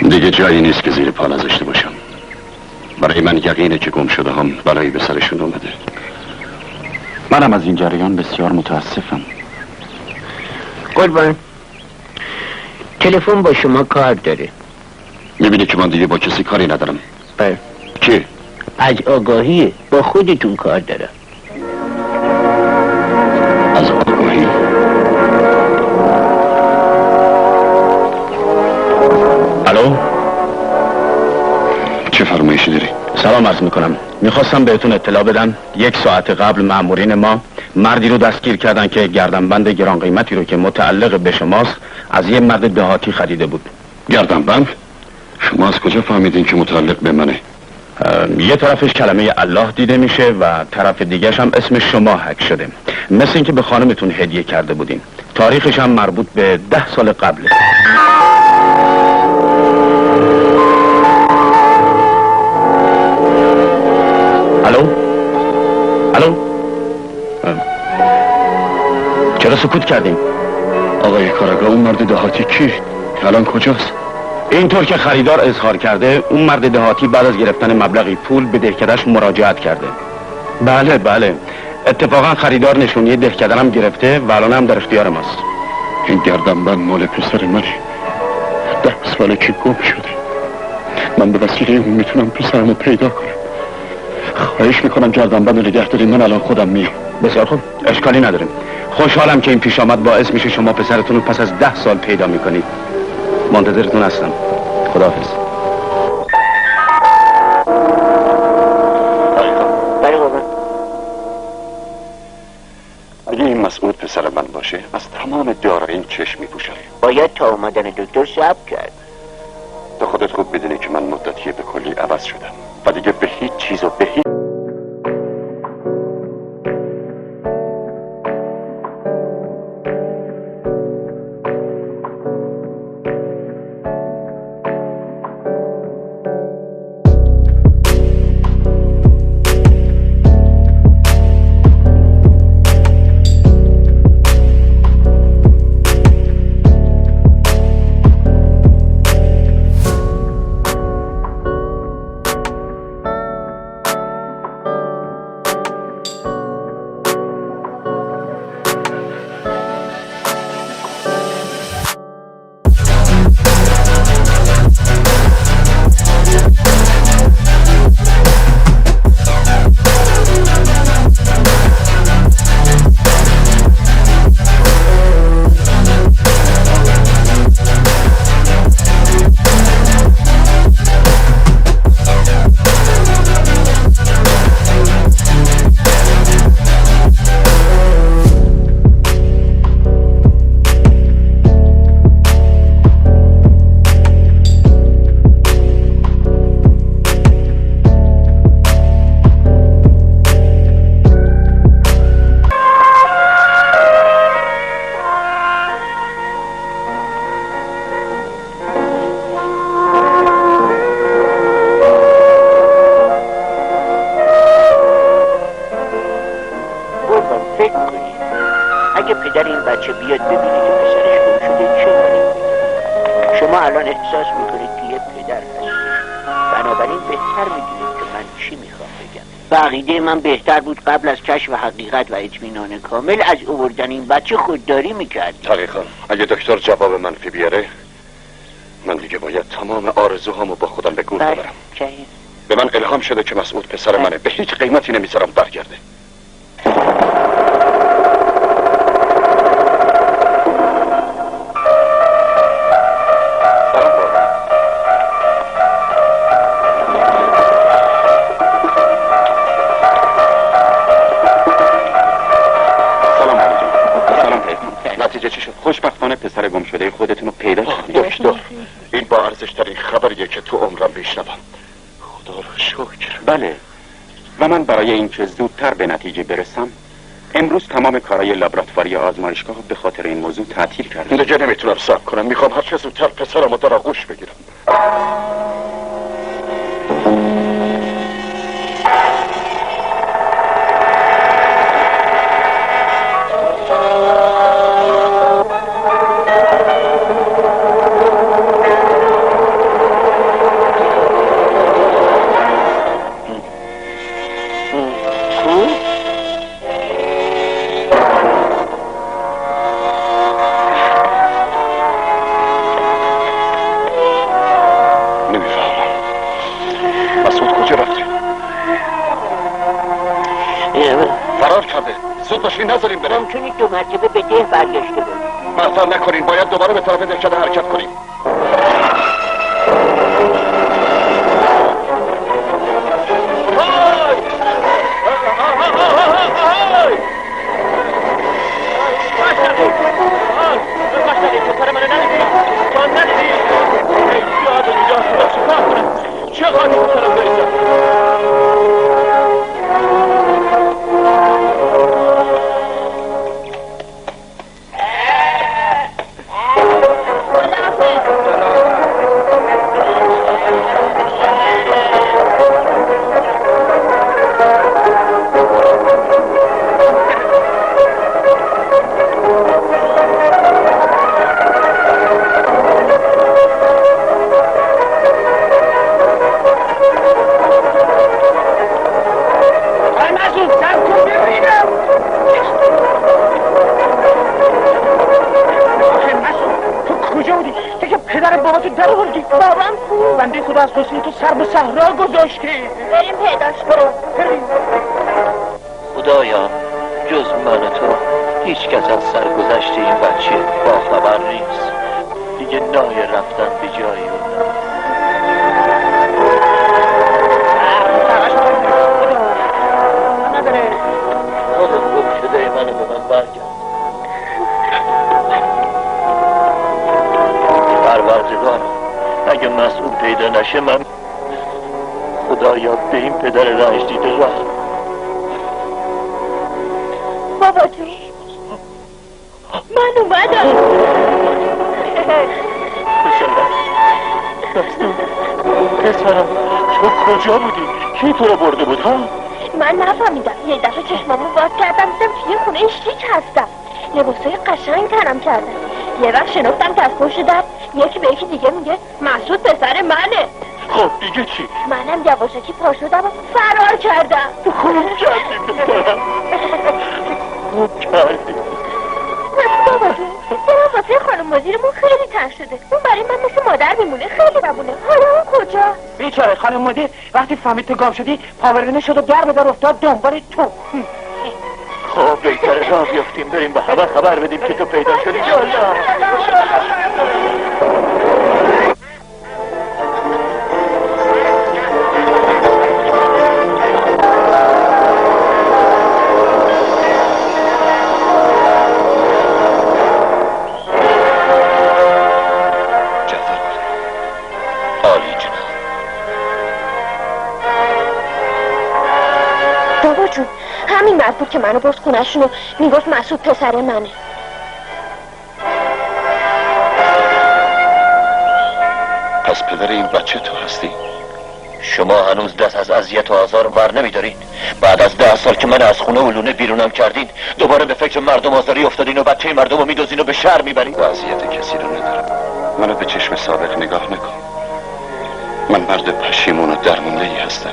[SPEAKER 3] دیگه جایی نیست که زیر پا نذاشته باشم. برای من یقینه که گم شده هم بلایی به سرشون اومده. منم از این جریان بسیار متاسفم.
[SPEAKER 1] قربان، تلفن با شما کار داره.
[SPEAKER 3] میبینی که من دیگه با کسی کاری ندارم.
[SPEAKER 1] بله.
[SPEAKER 3] چی؟
[SPEAKER 1] از آگاهیه، با خودتون کار داره.
[SPEAKER 3] از آگاهی؟
[SPEAKER 10] الو؟
[SPEAKER 3] چه فرمایشی داری؟
[SPEAKER 10] سلام عرض میکنم. میخواستم بهتون اطلاع بدم 1 ساعت قبل مأمورین ما مردی رو دستگیر کردن که گردنبند گران قیمتی رو که متعلق به شماست از یه مرد دهاتی خریده بود.
[SPEAKER 3] گردنبند؟ شما از کجا فهمیدین که متعلق به منه؟
[SPEAKER 10] یه طرفش کلمه الله دیده میشه و طرف دیگهش هم اسم شما حک شده، مثل اینکه به خانمتون هدیه کرده بودین. تاریخش هم مربوط به 10 سال قبله. الو؟ الو؟ چرا سکوت کردیم؟
[SPEAKER 3] آقای کارگاه، اون مرد دهاتی کی؟ الان کجاست؟
[SPEAKER 10] اینطور که خریدار اظهار کرده اون مرد دهاتی بعد از گرفتن مبلغی پول به دهکده‌اش مراجعت کرده. بله اتفاقا خریدار نشونی دهکده هم گرفته و الان هم در اختیار ماست.
[SPEAKER 3] این گردنبند مال پسر منه. 10 ساله که گم شده. من به وسیله اون میتونم پسرمو پیدا کنم. خواهش میکنم گردنبند رو نگه دارین، من الان خودم میام.
[SPEAKER 10] بسیار خوب، اشکالی نداریم. خوشحالم که این پیش آمد باعث میشه شما پسرتون رو پس از 10 سال پیدا میکنید. منتظرتون هستم. خداحافظ.
[SPEAKER 3] اگه این مسعود پسر من باشه از تمام داراییم چشم میپوشم.
[SPEAKER 1] باید تا اومدن دکتر صبر کرد.
[SPEAKER 3] تو خودت خوب بدونی که من مدتیه به کلی عوض شدم و دیگه به هیچ چیز و به هیچ
[SPEAKER 1] مادر این بچه بیاد ببینه که پسرش گم شده چه کنیم؟ شما الان احساس میکنید که یه پدر هستید، بنابراین بهتر میدونید که من چی میخوام بگم. بقیده من بهتر بود قبل از کشف حقیقت و اطمینان کامل از آوردن این بچه خودداری میکرد.
[SPEAKER 3] دقیقا. اگه دکتر جواب منفی بیاره من دیگه باید تمام آرزوهامو با خودم به گور ببرم. به من الهام شده که مسعود پسر منه، به هیچ قیمتی نمیذارم برگرده.
[SPEAKER 10] خوشبختانه پسر گم شده خودتون رو پیدا کردید.
[SPEAKER 3] دکتر این با ارزش‌ترین خبریه که تو عمرم بشنوم. خدا رو شکر.
[SPEAKER 10] بله، و من برای اینکه زودتر به نتیجه برسم امروز تمام کارهای لابراتواری آزمایشگاه به خاطر این موضوع تعطیل کردم.
[SPEAKER 3] دیگه نمیتونم صبر کنم، میخوام هر چه زودتر پسرمو در آغوش بگیرم. نذاریم بریم.
[SPEAKER 1] ممکنید 2 مرتبه به ده برگشته بریم.
[SPEAKER 3] مثلا نکنین، باید دوباره به طرف دهکده حرکت کنیم.
[SPEAKER 6] بریم پیداش کنم.
[SPEAKER 1] خدایا جز من و تو هیچ کس از سرگذشت این بچه باخبر نیست. دیگه نای رفتن به جایی خودت گم شده منو به من برگرد. پروردگارم اگه مسئول پیدا نشه من خدایا به این پدر رنج دیده رحم.
[SPEAKER 6] بابا جون من اومدم.
[SPEAKER 1] پسرم تو کجا بودی؟ کی تو رو برده بود ها؟
[SPEAKER 6] من نفهمیدم، یه دفعه چشمامو باز کردم دیدم توی خونه شیک هستم، لباسای قشنگ تنم کردم. یه وقت شنفتم که از پشت در یکی به یکی دیگه میگه مسعود پسر منه.
[SPEAKER 1] خب دیگه چی؟
[SPEAKER 6] منم یواشکی پا شدم و فرار کردم.
[SPEAKER 1] خوب کردی پسرم، خوب کردی.
[SPEAKER 6] بابا جون دلم واسه خانم مدیرمون خیلی تنگ شده، اون برای من مثل مادر میمونه، خیلی بمونه. حالا اون کجا؟
[SPEAKER 5] بیچاره خانم مدیر وقتی فهمید تو گم شدی پاورینه شد و در به در افتاد دنبال تو.
[SPEAKER 1] خب بهتره راه بیافتیم بریم به همه خبر بدیم که تو پیدا شدی. یالا
[SPEAKER 6] همین مرد بود که منو برد خونه‌شون و میگفت مسعود پسر منه.
[SPEAKER 3] پس پدر این بچه تو هستی؟
[SPEAKER 12] شما هنوز دست از اذیت و آزار بر نمیدارین؟ بعد از 10 سال که من از خونه و لونه بیرونم کردین دوباره به فکر مردم آزاری افتادین و بچه مردم رو میدوزین و به شهر میبرین؟
[SPEAKER 3] وضعیت کسی رو ندارم. منو به چشم سابق نگاه نکن. من مرد پشیمون و درمونده ای هستم.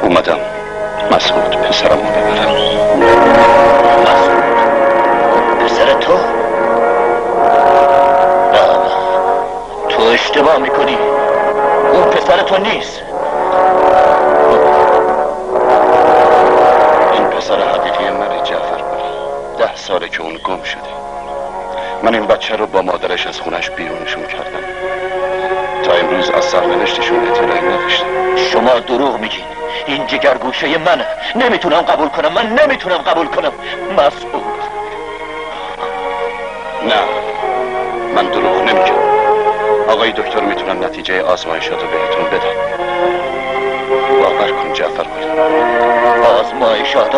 [SPEAKER 3] اومدم مسعود پسرمو ببرم.
[SPEAKER 12] مسعود پسر تو؟ نه تو اشتباه میکنی. اون پسر تو نیست.
[SPEAKER 3] این پسر حقیقی من جعفر بود. 10 ساله که اون گم شده. من این بچه رو با مادرش از خونش بیرونشون کردم. تا امروز از سرنوشتشون اطلاعی نداشتم.
[SPEAKER 12] شما دروغ میگین. این جگرگوشه منه. نمیتونم قبول کنم. من نمیتونم قبول کنم. مسعود.
[SPEAKER 3] نه من دروغ نمیگم. آقای دکتر میتونن نتیجه آزمایشاتو بهتون بدن. باور کن جعفر بود.
[SPEAKER 12] آزمایشات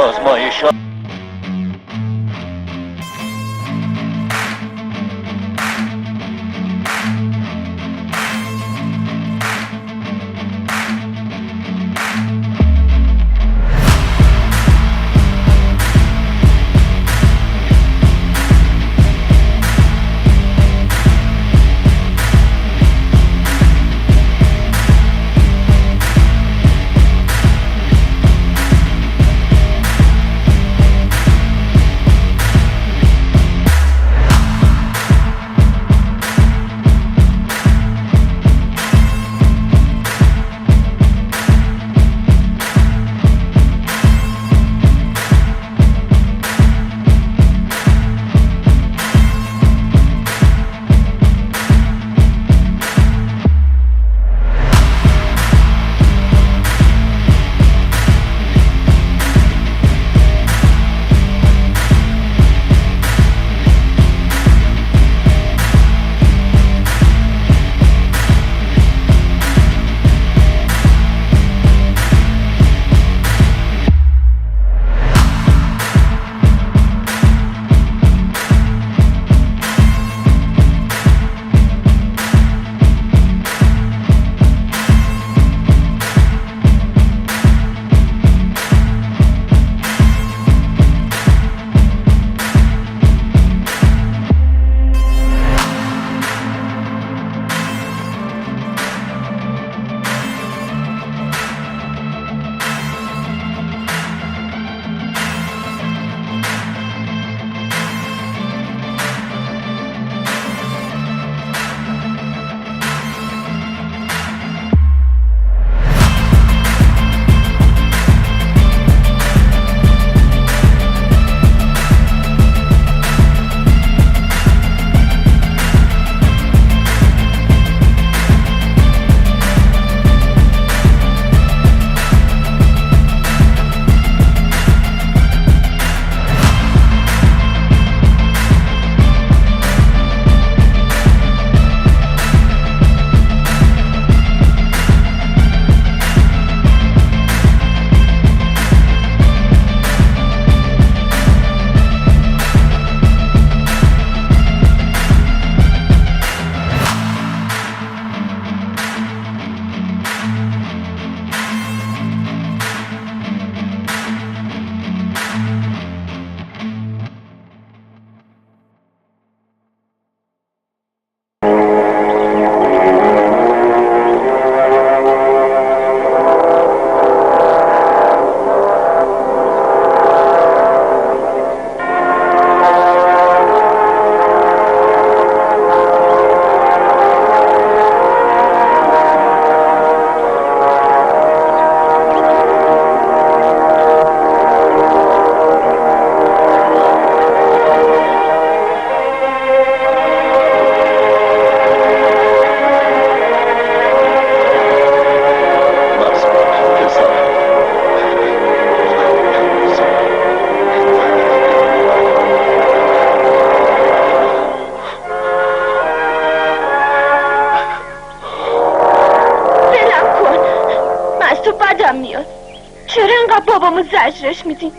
[SPEAKER 6] بابامو زجرش میدین.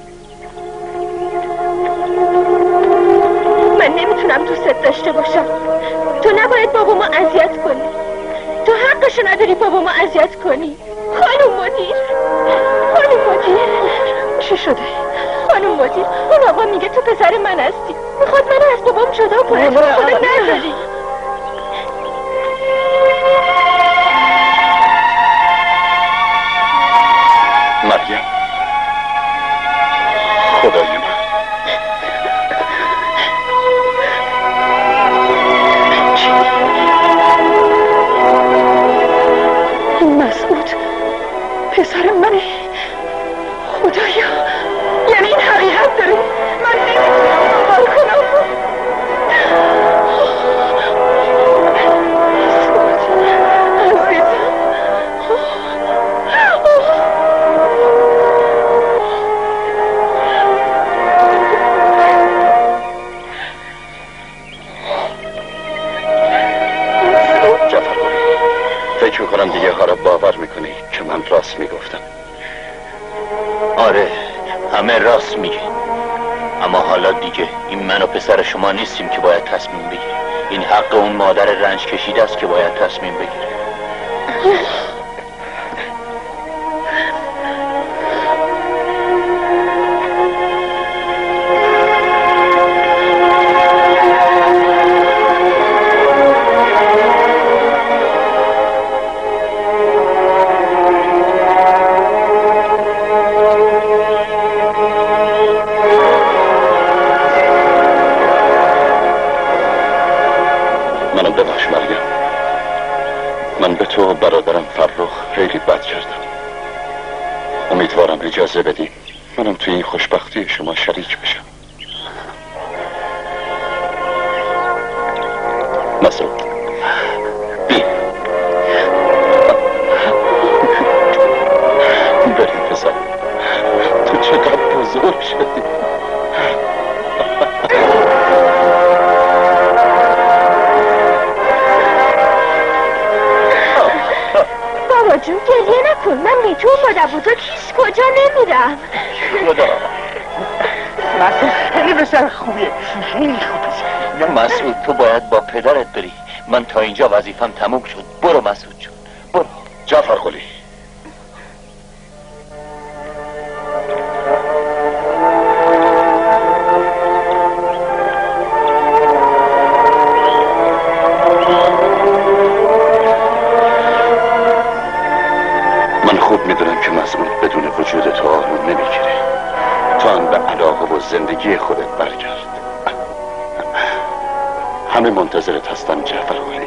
[SPEAKER 6] من نمیتونم دوست داشته باشم. تو نباید بابامو اذیت کنی. تو حقشو نداری بابامو اذیت کنی. خانم مدیر چی شده؟ خانم مدیر اون آقا میگه تو پسر من هستی، میخواد منو از بابام جدا کنه. خدا نداری.
[SPEAKER 3] مریم خدای من
[SPEAKER 2] این مسعود پسر منه. خدایا یعنی این حقیقت داره. من نمیتونم باور کنم.
[SPEAKER 3] فکر میکنم دیگه حالا باور میکنی که من راست میگفتم.
[SPEAKER 12] آره همه راست میگه، اما حالا دیگه این من و پسر شما نیستیم که باید تصمیم بگیریم. این حق اون مادر رنج کشیده است که باید تصمیم بگیره.
[SPEAKER 3] ببخش مریم، من به تو و برادرم فرخ خیلی بد کردم. امیدوارم اجازه بدیم منم توی این خوشبختی شما شریک بشم. مسعود بریم پسر، تو چقدر بزرگ شدی.
[SPEAKER 6] بابا جون گریه نکن، من بی تو مادر بزرگ هیچ کجا نمیرم.
[SPEAKER 12] خدا
[SPEAKER 5] مسعود خیلی بسر خوبیه، خیلی خوبه.
[SPEAKER 12] مسعود تو باید با پدرت بری. من تا اینجا وظیفم تموم شد. برو مسعود جون برو.
[SPEAKER 3] جعفر قلی من خوب میدونم که مسعود بدون وجود تو آروم نمیگیره. تو هم به علاقه و زندگی خودت برگرد. همه منتظرت هستن جعفر قلی.